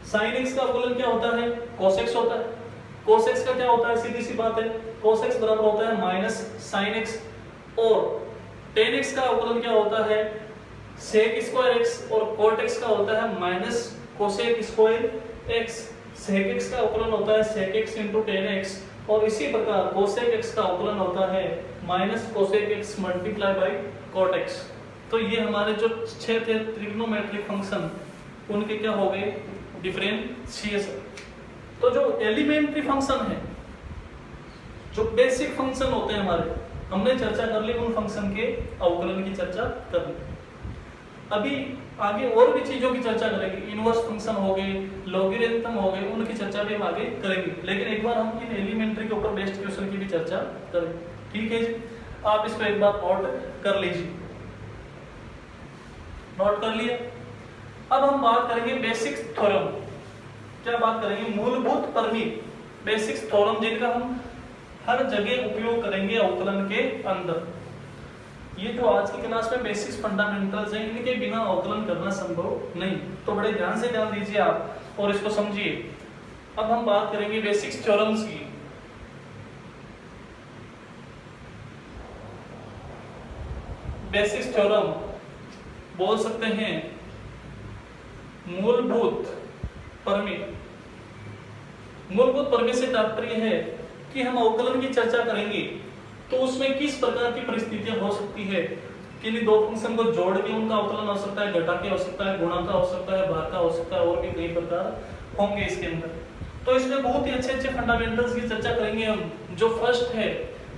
sin x का अवकलन क्या होता है cos x होता है, cos x का क्या होता है सीधी सी बात है cos x बराबर होता है माइनस sin x, और tan x का अवकलन क्या होता है sec स्क्वायर x और cot x का होता है minus cosec square x। sec x का अवकलन होता है sec x into tan x, और इसी प्रकार cosec x का अवकलन होता है minus cosec x multiply by cot x। तो ये हमारे जो 6 थे ट्रिग्नोमेट्रिक फंक्शन, उनके क्या हो गए डिफरेंशिएशन। तो जो एलिमेंट्री फंक्शन है, जो बेसिक फंक्शन होते हैं हमारे, हमने चर्चा कर ली, उन फंक्शन के अवकलन की चर्चा कर ली। अभी आगे और भी चीजों की चर्चा करेंगे, इनवर्स फंक्शन हो गए, लॉगरिथम हो गए, उनकी चर्चा भी हम आगे करेंगे। लेकिन एक बार हम इन एलिमेंट्री के ऊपर बेस्ड क्वेश्चन की भी चर्चा करेंगे। ठीक है जी, आप इसको एक बार नोट कर लीजिए। नोट कर लिया। अब हम बात करेंगे बेसिक थ्योरम। क्या बात करेंगे मूलभूत परिमेय, बेसिक थ्योरम, जिनका हम हर जगह उपयोग करेंगे अवकलन के अंदर। ये जो आज की क्लास में बेसिक्स फंडामेंटल्स हैं, इनके बिना अवकलन करना संभव नहीं। तो बड़े ध्यान से ध्यान दीजिए आप और इसको समझिए। अब हम बात करेंगे बेसिक्स थ्योरम्स की। बेसिक्स थ्योरम बोल सकते हैं मूलभूत परिमेय। मूलभूत परिमेय से तात्पर्य है कि हम अवकलन की चर्चा करेंगे तो उसमें किस प्रकार की परिस्थितियां हो सकती है। किन्हीं दो फंक्शन को जोड़ के उनका अवकलन हो सकता है, घटा के हो सकता है, गुणा का हो सकता है, भाग का हो सकता है, और भी कई प्रकार होंगे इसके अंदर। तो इसमें बहुत ही अच्छे अच्छे फंडामेंटल्स की चर्चा करेंगे हम। जो फर्स्ट है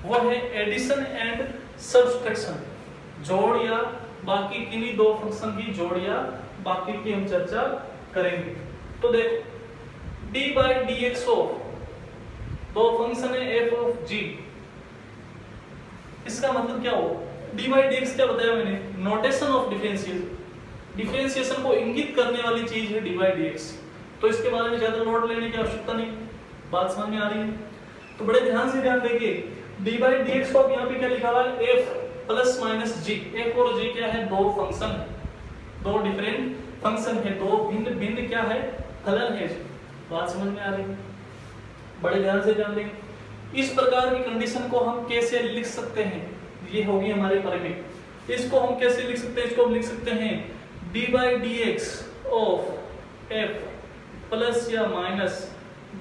वो है एडिशन एंड सब्सट्रैक्शन, जोड़ या बाकी, किन्हीं दो फंक्शन की जोड़ या बाकी की हम चर्चा करेंगे। तो देखो D by d x of, दो फंक्शन है एफ ऑफ जी, इसका मतलब क्या हो, डी बाई डी एक्स क्या बताया मैंने, नोटेशन ऑफ डिफरेंशिएशन, डिफरेंशिएशन को इंगित करने वाली चीज है डी बाई डी एक्स। तो इसके बारे में ज्यादा नोट लेने की आवश्यकता नहीं, बात समझ में आ रही है। तो बड़े ध्यान से ध्यान देखिए, D by d x of यहाँ पे क्या लिखा हुआ है, एफ प्लस माइनस जी। एफ और जी क्या है, दो फंक्शन है, दो डिफरेंट फंक्शन है, दो भिन्न भिन्न क्या है, फलन है। बात समझ में आ रही है, बड़े ध्यान से ध्यान देंगे। इस प्रकार की कंडीशन को हम कैसे लिख सकते हैं, ये होगी हमारे परिमेय। इसको हम कैसे लिख सकते हैं, इसको हम लिख सकते हैं d by d x of f plus या minus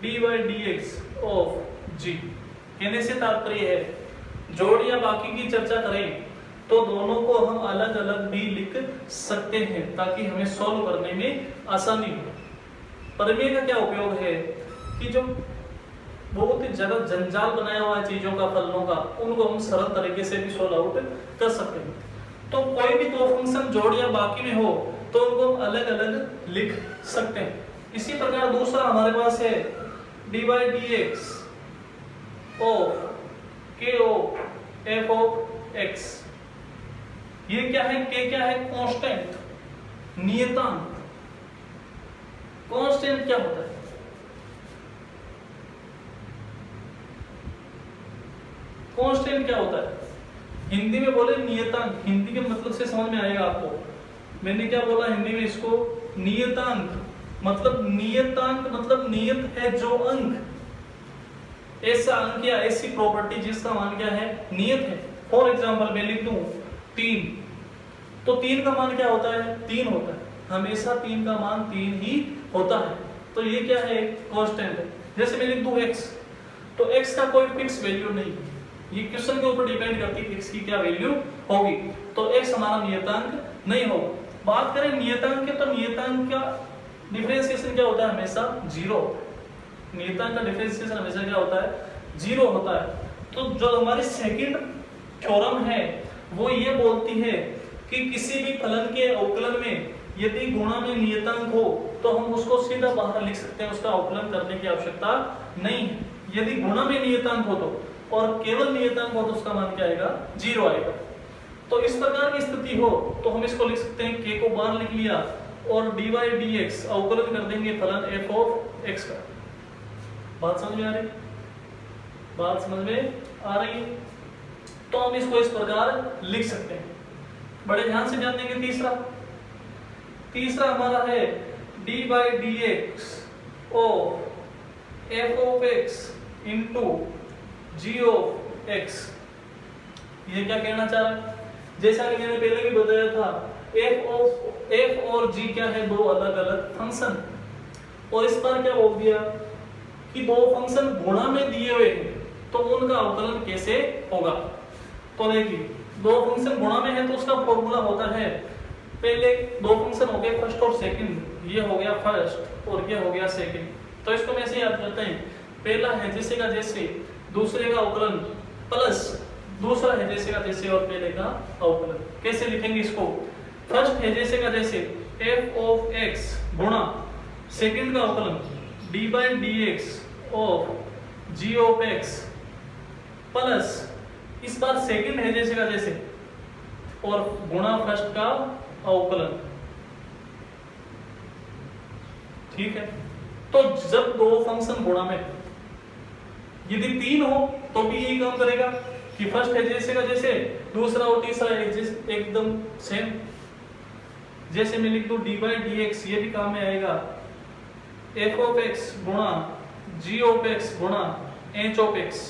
d by d x of g. कहने से तात्पर्य है जोड़ या बाकी की चर्चा करें तो दोनों को हम अलग अलग भी लिख सकते हैं ताकि हमें सॉल्व करने में आसानी हो। परिमेय का क्या उपयोग है कि जो बहुत ही ज्यादा जंजाल बनाया हुआ है चीजों का, फलनों का, उनको हम सरल तरीके से भी सॉल्व आउट कर सकते हैं। तो कोई भी दो फंक्शन जोड़ या बाकी में हो तो उनको हम अलग अलग लिख सकते हैं। इसी प्रकार दूसरा हमारे पास है dy dx of k of f of x। ये क्या है? k क्या है? कांस्टेंट, नियतांक। कांस्टेंट क्या होता है? कांस्टेंट क्या होता है? हिंदी में बोले नियतांक, हिंदी के मतलब से समझ में आएगा आपको। मैंने क्या बोला हिंदी में इसको? नियतांक। मतलब नियतांक मतलब नियत है जो अंक, ऐसा अंक या ऐसी प्रॉपर्टी जिसका मान क्या है? नियत है। फॉर एग्जांपल मैं लिख दूं 3, तो 3 का मान क्या होता है? 3 होता है, हमेशा 3 का मान 3 ही होता है। तो ये क्या है? कांस्टेंट है। जैसे मैं लिख दूं x, तो x का कोई फिक्स वैल्यू नहीं है, ये क्वेश्चन के ऊपर डिपेंड करती है x की क्या वैल्यू होगी। तो x हमारा नियतांक नहीं होगा। बात करें नियतांक के, तो नियतांक का डिफरेंशिएशन क्या होता है? हमेशा 0। नियतांक का डिफरेंशिएशन हमेशा क्या होता है? 0 होता है। तो जो हमारी सेकंड थ्योरम है वो ये बोलती है कि किसी भी फलन के अवकलन में यदि गुणा में नियतांक हो तो हम उसको सीधा बाहर लिख सकते हैं, उसका अवकलन करने की आवश्यकता नहीं है। यदि गुणा में नियतांक हो तो, और केवल नियतांक हो तो उसका मान क्या आएगा? 0 आएगा। तो इस प्रकार की स्थिति हो तो हम इसको लिख सकते हैं, k को बाहर लिख लिया और dy dx अवकलन कर देंगे फलन f ऑफ x का। बात समझ में आ रही? बात समझ में आ रही है? तो हम इसको इस प्रकार लिख सकते हैं। बड़े ध्यान से ध्यान देंगे। तीसरा हमारा है dy dx of f of x into g of x। ये क्या कहना चाह रहा है? जैसा कि मैंने पहले भी बताया था, f और g क्या है? दो अलग अलग फंक्शन। और इस बार क्या बोल दिया कि दो फंक्शन गुणा में दिए हुए हैं तो उनका अवकलन कैसे होगा। तो देखिए, दो फंक्शन गुणा में है तो उसका फॉर्मूला होता है, पहले दो फंक्शन हो गए फर्स्ट और सेकंड, ये हो गया फर्स्ट और ये हो गया सेकंड। तो इसको हम ऐसे याद करते हैं, पहला है जैसे का जैसे, दूसरे का अवकलन प्लस दूसरा है जैसे का जैसे और पहले का अवकलन। कैसे लिखेंगे इसको? फर्स्ट है जैसे का जैसे f ऑफ x गुणा सेकंड का अवकलन dy dx of g of x plus इस बार सेकंड है जैसे का जैसे और गुणा फर्स्ट का अवकलन। ठीक है? तो जब दो फंक्शन गुणा में, यदि 3 हो तो भी यही काम करेगा कि फर्स्ट है जैसे का जैसे, दूसरा और तीसरा एकदम सेम। जैसे मैं लिख दूं dy dx, ये भी काम में आएगा f ऑफ x गुणा g ऑफ x गुणा h ऑफ x।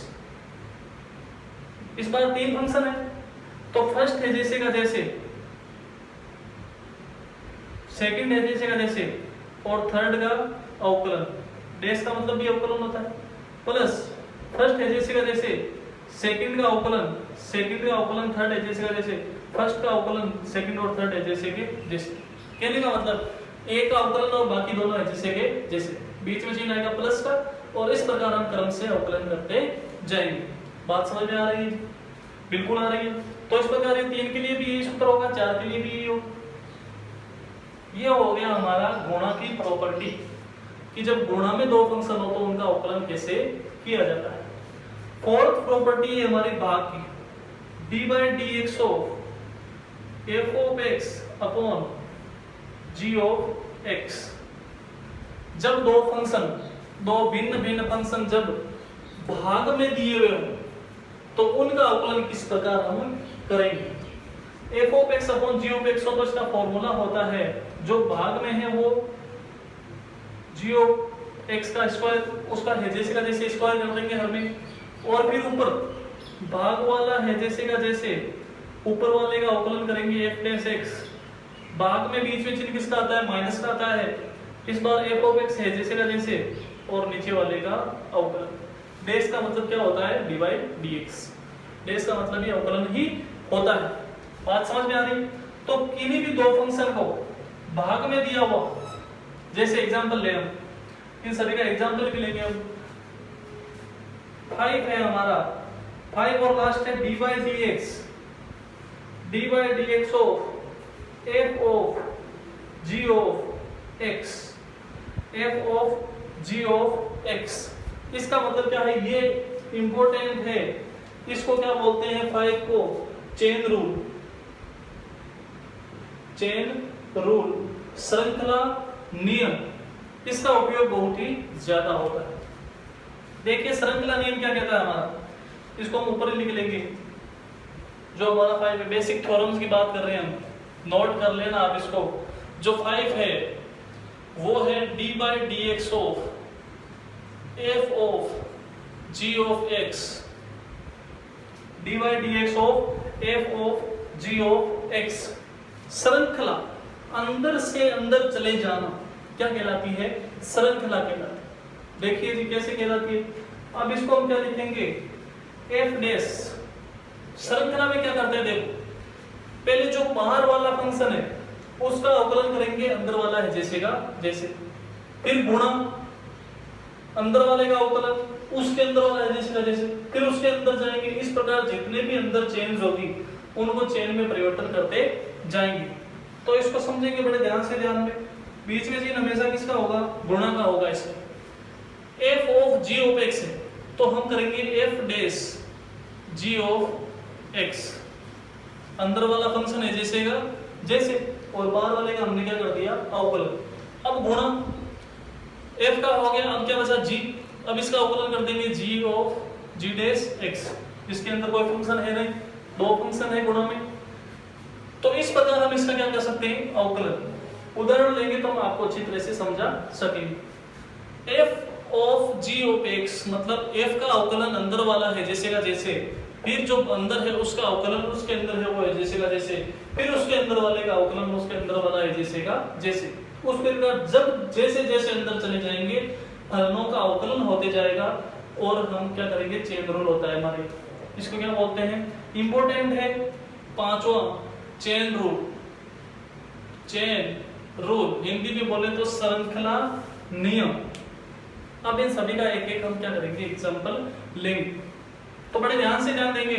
इस बार 3 फंक्शन है तो फर्स्ट है जैसे का जैसे, सेकंड है जैसे का जैसे और थर्ड का अवकलन। डैश का मतलब भी अवकलन होता है। प्लस फर्स्ट है जैसे का जैसे, सेकंड का अवकलन थर्ड है जैसे का जैसे, फर्स्ट का अवकलन सेकंड और थर्ड है जैसे के जैसे। कहने का मतलब एक का अवकलन और बाकी दोनों है जैसे के जैसे, बीच में चिन्ह आएगा प्लस का, और इस प्रकार हम क्रम से अवकलन करते जाएंगे। बात समझ में आ रही है? बिल्कुल आ रही है। तो इस प्रकार 3 के लिए भी यही सूत्र होगा, 4 के लिए भी यही होगा। ये हो गया हमारा गुणा की प्रॉपर्टी कि जब गुणा में दो फंक्शन हो तो उनका अवकलन कैसे किया जाता है। फोर्थ प्रॉपर्टी है हमारी भाग की, dy dx of f of x upon g of x। जब दो फंक्शन, दो भिन्न भिन्न फंक्शन जब भाग में दिए हुए हो तो उनका अवकलन किस प्रकार हम करेंगे। f of x upon g of x हो तो इसका फॉर्मूला होता है, जो भाग में है वो g ऑफ x का स्क्वायर, उसका है जैसे का जैसे स्क्वायर कर देंगे हर में, और फिर ऊपर भाग वाला है जैसे का जैसे, ऊपर वाले का अवकलन करेंगे f प्लस x। भाग में बीच में चिन्ह किसका आता है? माइनस का आता है। इस बार f ऑफ x है जैसे का जैसे और नीचे वाले का अवकलन। डैश का मतलब क्या होता है? dy dx। डैश का मतलब ये अवकलन ही होता है। बात समझ में आ रही? तो किन्हीं भी दो फंक्शन को भाग में दिया हुआ, जैसे एग्जांपल ले हम, इन सभी का एग्जांपल भी लेंगे हम। 5 है हमारा, 5 और लास्ट है dy dx of f of g of x। F of g of x. इसका मतलब क्या है, ये इंपॉर्टेंट है। इसको क्या बोलते हैं, 5 को चेन रूल, चेन रूल, श्रृंखला नियम। इसका उपयोग बहुत ही ज्यादा होता है। देखिए श्रृंखला नियम क्या कहता है हमारा, इसको हम ऊपर ही लिख लेंगे। जो हमारा 5 है, बेसिक थ्योरम्स की बात कर रहे हैं हम, नोट कर लेना आप इसको। जो 5 है वो है d by d x of f of g of x, d by d x of f of g of x. श्रृंखला, अंदर से अंदर चले जाना, क्या कहलाती है, श्रृंखला कहलाती है। देखिए जी कैसे कहलाती है। अब इसको हम क्या लिखेंगे, एफ डैश। श्रृंखला में क्या करते हैं, देखो पहले जो बाहर वाला फंक्शन है उसका अवकलन करेंगे अंदर वाला है जैसे का जैसे, फिर गुणा अंदर वाले का अवकलन उसके अंदर वाला है जैसे का जैसे, फिर उसके अंदर जाएंगे। इस प्रकार जितने भी अंदर चेंज होगी उनको चेन में परिवर्तन करते जाएंगे। तो इसको समझेंगे बड़े ध्यान से, ध्यान में बीच में चीन हमेशा किसका होगा, गुणा का होगा। इसमें f of g of x है तो हम करेंगे f dash g of x. अंदर वाला फंक्शन है जैसे का जैसे, और बाहर वाले का हमने क्या कर दिया, अवकलन। अब गुणा एफ का हो गया, अब क्या बचा जी। अब इसका अवकलन कर देंगे जी ऑफ जी डैश एक्स। इसके अंदर कोई फंक्शन है नहीं, दो फंक्शन है गुणा में। तो इस प्रकार हम इसका क्या कर सकते हैं, अवकलन। उदाहरण लेंगे तो हम आपको अच्छी तरह से समझा सकेंगे। F of g of x मतलब एफ का अवकलन अंदर वाला है जैसे का जैसे, फिर जो अंदर है उसका अवकलन उसके अंदर है वो है जैसे का जैसे, फिर उसके अंदर वाले का अवकलन उसके अंदर वाला है जैसे का जैसे। उस प्रकार जब जैसे जैसे अंदर चले जाएंगे फलनों का अवकलन होते जाएगा और हम क्या करेंगे, चेन रूल होता है हमारे। इसको क्या बोलते हैं, इंपॉर्टेंट है पांचवा, chain rule. Chain rule Hindi में बोले तो श्रृंखला नियम। अब इन सभी का एक एक हम क्या करेंगे, एग्जांपल लेंगे। तो बड़े ध्यान से ध्यान देंगे।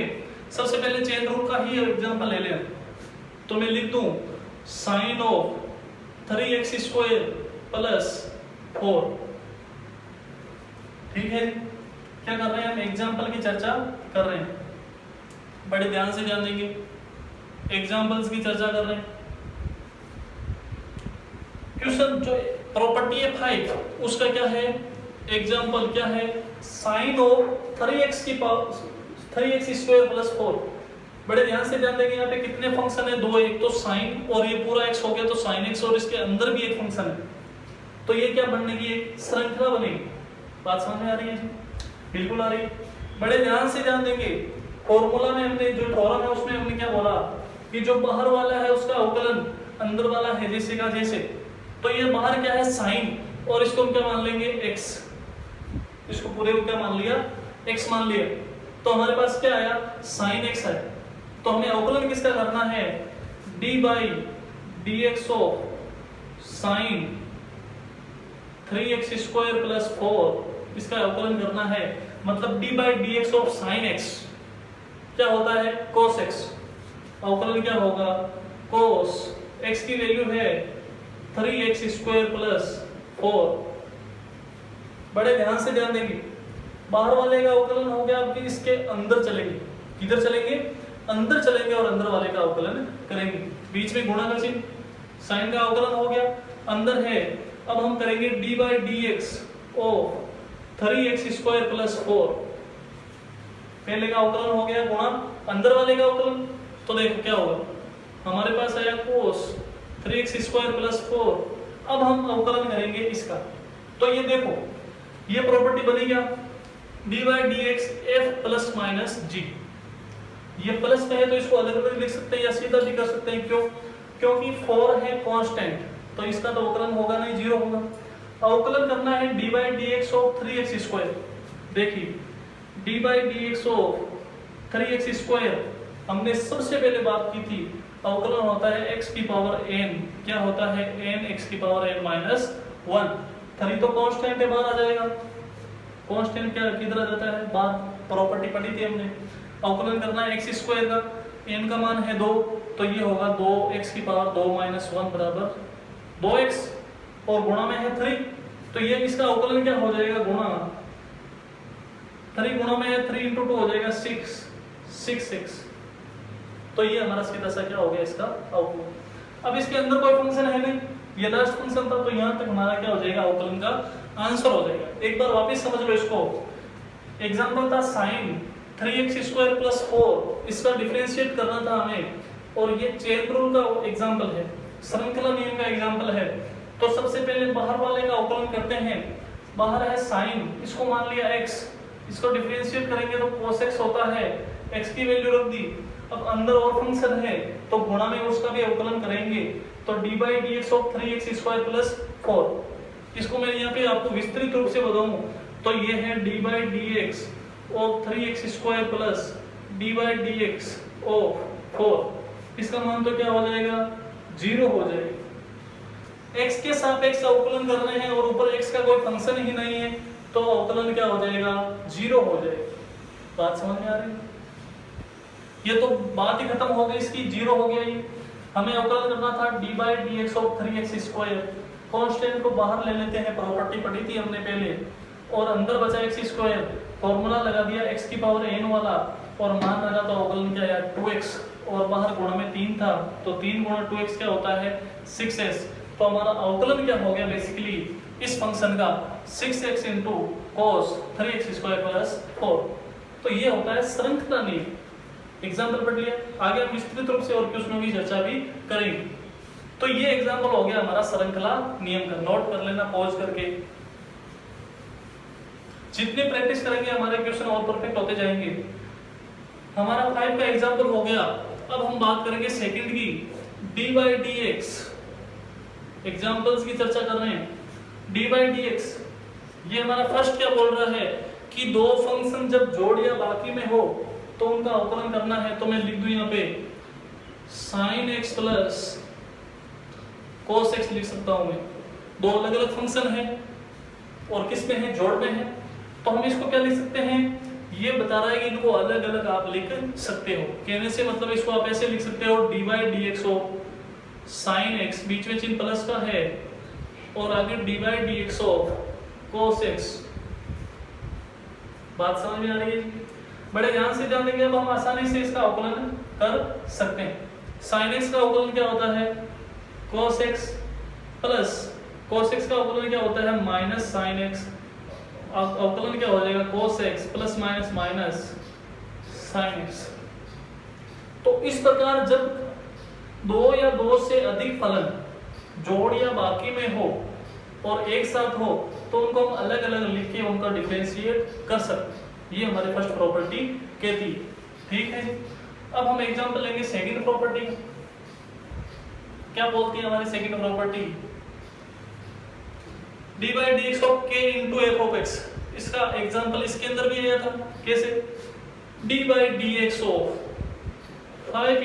सबसे पहले चेन रूल का ही एग्जांपल ले लें। तो मैं लिख दूं sign of 3x square plus 4। ठीक है, क्या कर रहे हैं हम, एग्जांपल की चर्चा कर रहे हैं। बड़े ध्यान से ध्यान देंगे, एग्जांपल्स की चर्चा कर रहे हैं। क्वेश्चन जो प्रॉपर्टी है 5 उसका क्या है, एग्जांपल क्या है, साइन ऑफ 3x की पावर 3x स्क्वायर प्लस 4। बड़े ध्यान से ध्यान देंगे, यहाँ पे कितने फंक्शन है, दो। एक तो साइन और ये पूरा x हो गया तो साइन x, और इसके अंदर भी एक फंक्शन है। तो ये क्या बनने की, एक श्रृंखला बनेगी। बात समझ में आ रही है जी, बिल्कुल आ रही है। बड़े ध्यान से ध्यान देंगे। फॉर्मूला में हमने जो थ्योरम है उसमें हमने क्या बोला कि जो बाहर वाला है उसका अवकलन अंदर वाला है जैसे का जैसे। तो ये बाहर क्या है, साइन, और इसको हम क्या मान लेंगे, x। इसको पूरे को क्या मान लिया, x मान लिया। तो हमारे पास क्या आया, साइन x है। तो हमें अवकलन किसका करना है, d by d x of sine 3x square plus 4, इसका अवकलन करना है। मतलब d by d x of sine x क्या होता है, cos x। अवकलन क्या होगा, cos x की वैल्यू है 3x स्क्वायर प्लस 4। बड़े ध्यान से ध्यान देंगे। बाहर वाले का अवकलन हो गया, अब इसके अंदर चलेंगे। किधर चलेंगे, अंदर चलेंगे और अंदर वाले का अवकलन करेंगे। बीच में गुणा का चिन्ह, साइन का अवकलन हो गया, अंदर है। अब हम करेंगे d by d x of 3x square plus 4। पहले का अवकलन हो गया गुणा अंदर वाले का अवकलन। तो देखो क्या होगा, हमारे पास आया cos 3x स्क्वायर प्लस 4। अब हम अवकलन करेंगे इसका। तो ये देखो ये प्रॉपर्टी बनी क्या, d by d x f plus minus g. ये प्लस में है तो इसको अलग अलग लिख सकते हैं या सीधा भी कर सकते हैं। क्यों, क्योंकि 4 है कांस्टेंट, तो इसका तो अवकलन होगा नहीं, 0 होगा। अवकलन करना है d by d x of 3x square. देखिए d by d x of 3x square, हमने सबसे पहले बात की थी, अवकलन होता है x की पावर n। क्या होता है, n x की पावर n माइनस 1। 3 तो कांस्टेंट है, बाहर आ जाएगा। कांस्टेंट क्या किधर आ जाता है, बाहर। प्रॉपर्टी पढ़ी थी हमने। अवकलन करना है x स्क्वायर का, n का मान है 2, तो ये होगा 2x की पावर 2 माइनस 1 बराबर 2x, और गुणा में है 3, तो ये इसका अवकलन क्या हो जाएगा, गुणा 3 गुणा में 3 इंटू 2 हो जाएगा 6। तो ये हमारा सीधा सा क्या हो गया इसका अवकलन। अब इसके अंदर कोई फंक्शन है नहीं, ये लास्ट फंक्शन था, तो यहाँ तक हमारा क्या हो जाएगा, अवकलन का आंसर हो जाएगा। एक बार वापस समझ लो इसको। एग्जाम्पल था साइन 3x² + 4, इसका डिफरेंशिएट करना था हमें, और ये चेन रूल का एग्जाम्पल है, श्रृंखला नियम का एग्जाम्पल है। तो सबसे पहले बाहर वाले का अवकलन करते हैं। बाहर है साइन, इसको मान लिया x, इसको डिफरेंशिएट करेंगे तो cos x होता है, x की वैल्यू रख दी। अब अंदर और फंक्शन है तो गुणा में उसका भी अवकलन करेंगे, तो d/dx of 3x² + 4। इसको मैं यहाँ पे आपको विस्तृत रूप से बताऊं तो ये है d/dx of 3x² + d/dx of 4। इसका मान तो क्या हो जाएगा, 0 हो जाएगा। x के सापेक्ष अवकलन कर रहे हैं और ऊपर x का कोई फंक्शन ही नहीं है, तो अवकलन क्या हो जाएगा, 0 हो जाएगा। बात समझ में आ रही है? ये तो बात ही खत्म हो गई इसकी, 0 हो गया ये। हमें अवकलन करना था d/dx of 3x²। कांस्टेंट को बाहर ले लेते हैं, प्रॉपर्टी पढ़ी थी हमने पहले, और अंदर बचा x², फॉर्मूला लगा दिया x की पावर n वाला, और मान लगा तो अवकलन क्या आया 2x, और बाहर गुणा में 3 था, तो 3 गुणा 2x क्या होता है 6s। तो हमारा अवकलन क्या हो गया बेसिकली इस फंक्शन का 6x * cos 3x² + 4। तो ये होता है श्रृंखला नियम। एग्जाम्पल पढ़ लिया, आगे हम विस्तृत रूप से और क्वेश्चनों की चर्चा भी करेंगे। तो ये एग्जाम्पल हो गया हमारा श्रृंखला नियम का, नोट कर लेना पॉज करके। जितनी प्रैक्टिस करेंगे हमारे क्वेश्चन और परफेक्ट होते जाएंगे। हमारा 5 का एग्जाम्पल हो गया। अब हम बात करेंगे सेकंड की, d/dx। एग्जाम्पल्स की चर्चा कर रहे हैं। d/dx ये हमारा फर्स्ट क्या बोल रहा है कि दो फंक्शन जब जोड़ या बाकी में हो तो उनका अवकलन करना है। तो मैं लिख दूं यहाँ पे sin x + cos x लिख सकता हूं मैं। दो अलग अलग फंक्शन है और किस में है, जोड़ में है, तो हम इसको क्या लिख सकते हैं, ये बता रहा है कि इनको अलग अलग आप लिख सकते हो। कहने से मतलब इसको आप ऐसे लिख सकते हो d/dx of sin x, बीच में चिन्ह प्लस का है, और आगे d/dx of cos x। बात समझ में आ रही है? बड़े ध्यान से ध्यान देंगे, अब हम आसानी से इसका अवकलन कर सकते हैं। sin x का अवकलन क्या होता है cos x plus cos x का अवकलन क्या होता है माइनस sin x। अवकलन क्या हो जाएगा cos x plus minus minus sin x। तो इस प्रकार जब दो या दो से अधिक फलन जोड़ या बाकी में हो और एक साथ हो तो उनको हम अलग अलग लिख के उनका डिफरेंशिएट कर सकते हैं। ये हमारी फर्स्ट प्रॉपर्टी कहती है। ठीक है जी। अब हम एग्जांपल लेंगे सेकंड प्रॉपर्टी। क्या बोलती है हमारी second property, d/dx of k * f of x। इसका एग्जांपल इसके अंदर भी आया था। कैसे, d/dx of 5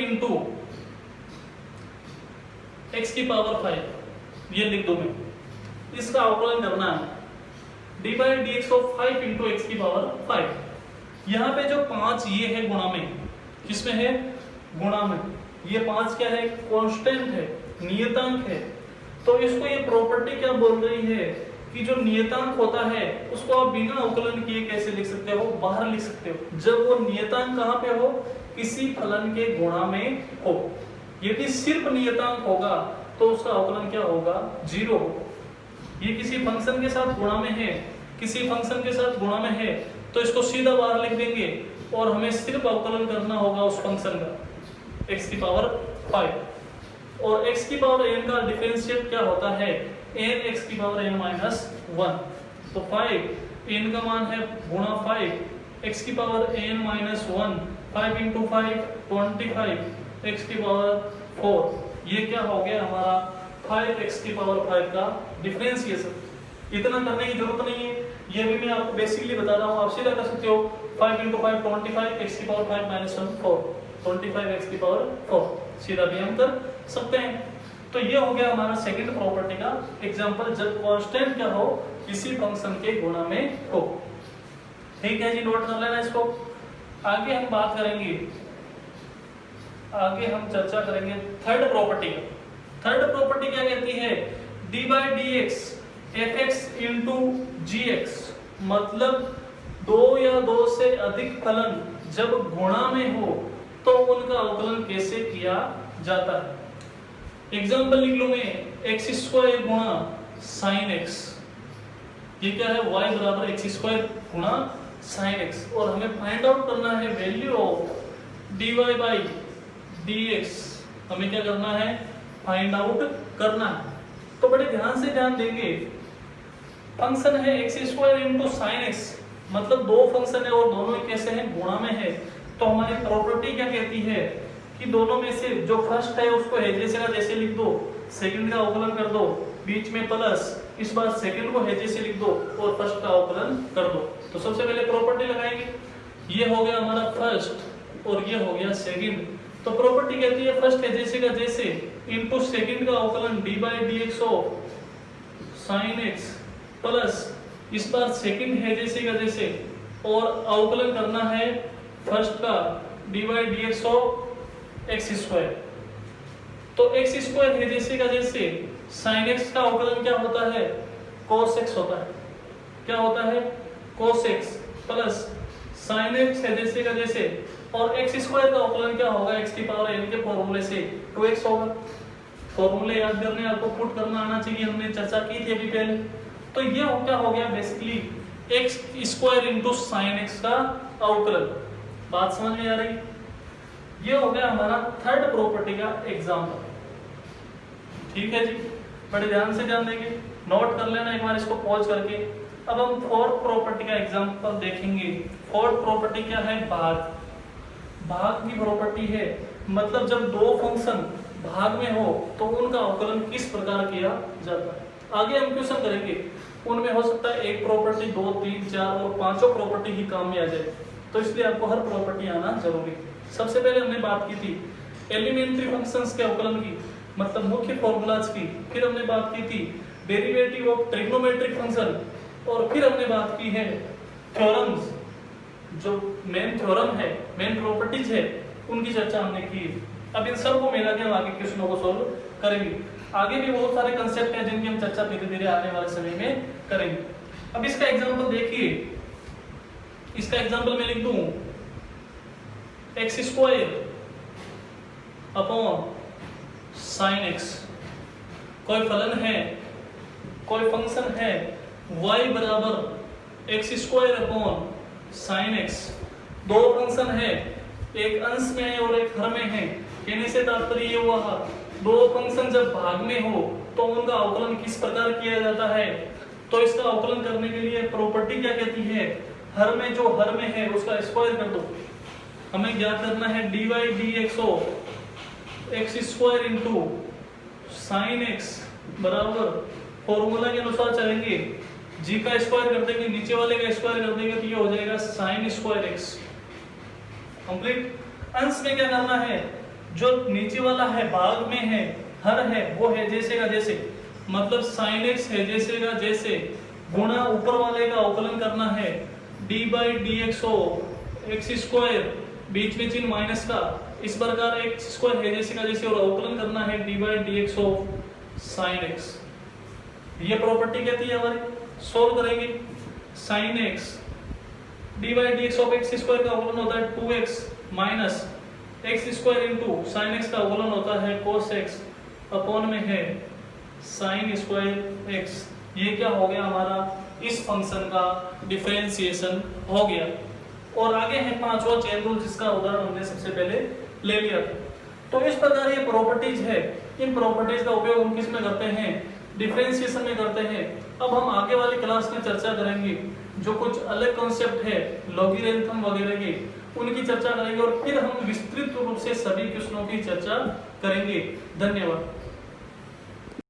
* x की पावर 5, ये लिख दो मैं। इसका अवकलन करना है d/dx of 5 * x की पावर 5। यहाँ पे जो 5 ये है गुणा में, किसमें है, गुणा में। ये 5 क्या है, कांस्टेंट है, नियतांक है। तो इसको ये प्रॉपर्टी क्या बोल रही है कि जो नियतांक होता है उसको आप बिना अवकलन किए कैसे लिख सकते हो, बाहर लिख सकते हो। जब वो नियतांक कहाँ पे हो, किसी फलन के गुणा में हो। यदि सिर्फ नियतांक होगा तो उसका अवकलन क्या होगा, 0 होगा। ये किसी फंक्शन के साथ गुणा में है, किसी फंक्शन के साथ गुणा में है, तो इसको सीधा बाहर लिख देंगे और हमें सिर्फ अवकलन करना होगा उस फंक्शन का x की पावर 5। और x की पावर n का डिफरेंशिएट क्या होता है, n x की पावर n - 1। तो 5 n का मान है गुणा 5 x की पावर n - 1, 5 * 5 25 x की पावर 4। ये क्या हो गया हमारा 5x की पावर 5 का डिफरेंशिएशन। इतना करने की जरूरत नहीं है, ये भी मैं आपको बेसिकली बता रहा हूँ। आप सीधा कर सकते हो 5 * 5 25 x की पावर 5 - 1 4, 25 x की पावर 4, सीधा भी हम कर सकते हैं। तो ये हो गया हमारा सेकंड प्रॉपर्टी का एग्जांपल, जब कांस्टेंट क्या हो, किसी फंक्शन के गुणा में हो। ठीक है जी, नोट कर लेना इसको। आगे हम बात करेंगे, आगे हम चर्चा करेंगे थर्ड प्रॉपर्टी का। थर्ड प्रॉपर्टी क्या कहती है, d/dx fx इंटू gx, मतलब दो या दो से अधिक फलन जब गुणा में हो तो उनका अवकलन कैसे किया जाता है। एग्जाम्पल लिख लूं मैं, एक्स स्क्वायर गुणा साइन एक्स, ये क्या है, y बराबर एक्स स्क्वायर गुणा साइन एक्स, और हमें फाइंड आउट करना है value of dy by dx, हमें क्या करना है, फाइंड आउट करना है। तो बड़े ध्यान से ध्यान देंगे, फंक्शन है x square into sine x, मतलब दो फंक्शन है और दोनों कैसे हैं, गुणा में है। तो हमारी प्रॉपर्टी क्या कहती है कि दोनों में से जो फर्स्ट है उसको है जैसे का जैसे लिख दो, सेकंड का अवकलन कर दो, बीच में प्लस, इस बार सेकंड को है जैसे लिख दो और फर्स्ट का अवकलन कर दो। तो सबसे पहले प्रॉपर्टी लगाएंगे, ये हो गया हमारा फर्स्ट और ये हो गया सेकंड। तो प्रॉपर्टी कहती है फर्स्ट है जैसे का जैसे इनटू सेकंड का अवकलन D by d x of sine x plus इस बार सेकंड है जैसे का जैसे और अवकलन करना है फर्स्ट का D by d x of x square. तो एक्स स्क्वायर है जैसे का जैसे साइन एक्स का अवकलन क्या होता है, cos x होता है, क्या होता है, cos x plus sine x है जैसे का जैसे, और एक्स स्क्वायर का अवकलन क्या होगा, x की पावर n के फॉर्मूले से 2x होगा। फॉर्मूले याद करने आपको पुट करना आना चाहिए, हमने चर्चा की थी अभी पहले। तो ये क्या हो गया basically x square into sine x का अवकलन। बात समझ में आ रही, ये हो गया हमारा थर्ड प्रॉपर्टी का एग्जांपल। ठीक है जी, बड़े ध्यान से ध्यान देंगे, नोट कर लेना एक बार इसको पॉज करके। अब हम फोर्थ प्रॉपर्टी का एग्जांपल देखेंगे। फोर्थ प्रॉपर्टी क्या है, भाग। भाग की प्रॉपर्टी है, मतलब जब दो फंक्शन भाग में हो तो उनका अवकलन किस प्रकार किया जाता है। आगे हम क्वेश्चन करेंगे, उनमें हो सकता है एक प्रॉपर्टी, दो, तीन, चार और पांचों प्रॉपर्टी ही काम में आ जाए, तो इसलिए आपको हर प्रॉपर्टी आना जरूरी। सबसे पहले हमने बात की थी एलिमेंट्री फंक्शंस के अवकलन की, मतलब मुख्य फॉर्मूलाज की। फिर हमने बात की थी डेरिवेटिव ऑफ ट्रिग्नोमेट्रिक फंक्शन, और फिर हमने बात की है थ्योरम्स, जो मेन थ्योरम है, मेन प्रॉपर्टीज है, उनकी चर्चा हमने की। अब इन सब को मिला के हम आगे क्वेश्चनों को सोल्व करेंगे। आगे भी बहुत सारे कंसेप्ट हैं जिनकी हम चर्चा धीरे धीरे आने वाले समय में करेंगे। अब इसका एग्जांपल देखिए, इसका एग्जांपल मैं लिख दूं x square upon sine x. कोई फलन है, कोई फंक्शन है y बराबर x square upon sine x. दो फंक्शन है, एक अंश में है और एक हर में है। कहने से तात्पर्य ये हुआ दो फंक्शन जब भाग में हो तो उनका अवकलन किस प्रकार किया जाता है। तो इसका अवकलन करने के लिए प्रॉपर्टी क्या कहती है, हर में जो हर में है उसका स्क्वायर कर दो। हमें ज्ञात करना है d by d x of x square into sine x बराबर, फॉर्मूला के अनुसार चलेंगे, जी का स्क्वायर कर देंगे, नीचे वाले का स्क्वायर कर देंगे, तो ये हो जाएगा साइन स्क्वायर एक्स। कंप्लीट। अंश में क्या करना है, जो नीचे वाला है भाग में है, हर है, वो है जैसे का जैसे, मतलब साइन एक्स है जैसे का जैसे गुणा ऊपर वाले का अवकलन करना है d by d x of x square, बीच में चिन्ह माइनस का, इस प्रकार एक्स स्क्वायर है जैसे का जैसे और अवकलन करना है d by d x of sine x. ये प्रॉपर्टी कहती है हमारी। सोल्व करेंगे, sine x d by d x of x square का अवकलन होता है 2x minus x square into sine x का अवकलन होता है cos x अपॉन में है साइन स्क्वायर एक्स। ये क्या हो गया हमारा, इस फंक्शन का डिफरेंशिएशन हो गया। और आगे है पांचवा चेन रूल, जिसका उदाहरण हमने सबसे पहले ले लिया था। तो इस प्रकार ये प्रॉपर्टीज है, इन प्रॉपर्टीज का उपयोग हम किस में करते हैं, डिफरेंशिएशन में करते हैं। अब हम आगे वाली क्लास में चर्चा करेंगे जो कुछ अलग कॉन्सेप्ट है लॉगरिथम वगैरह के, उनकी चर्चा करेंगे और फिर हम विस्तृत रूप से सभी क्वेश्चनों की चर्चा करेंगे। धन्यवाद।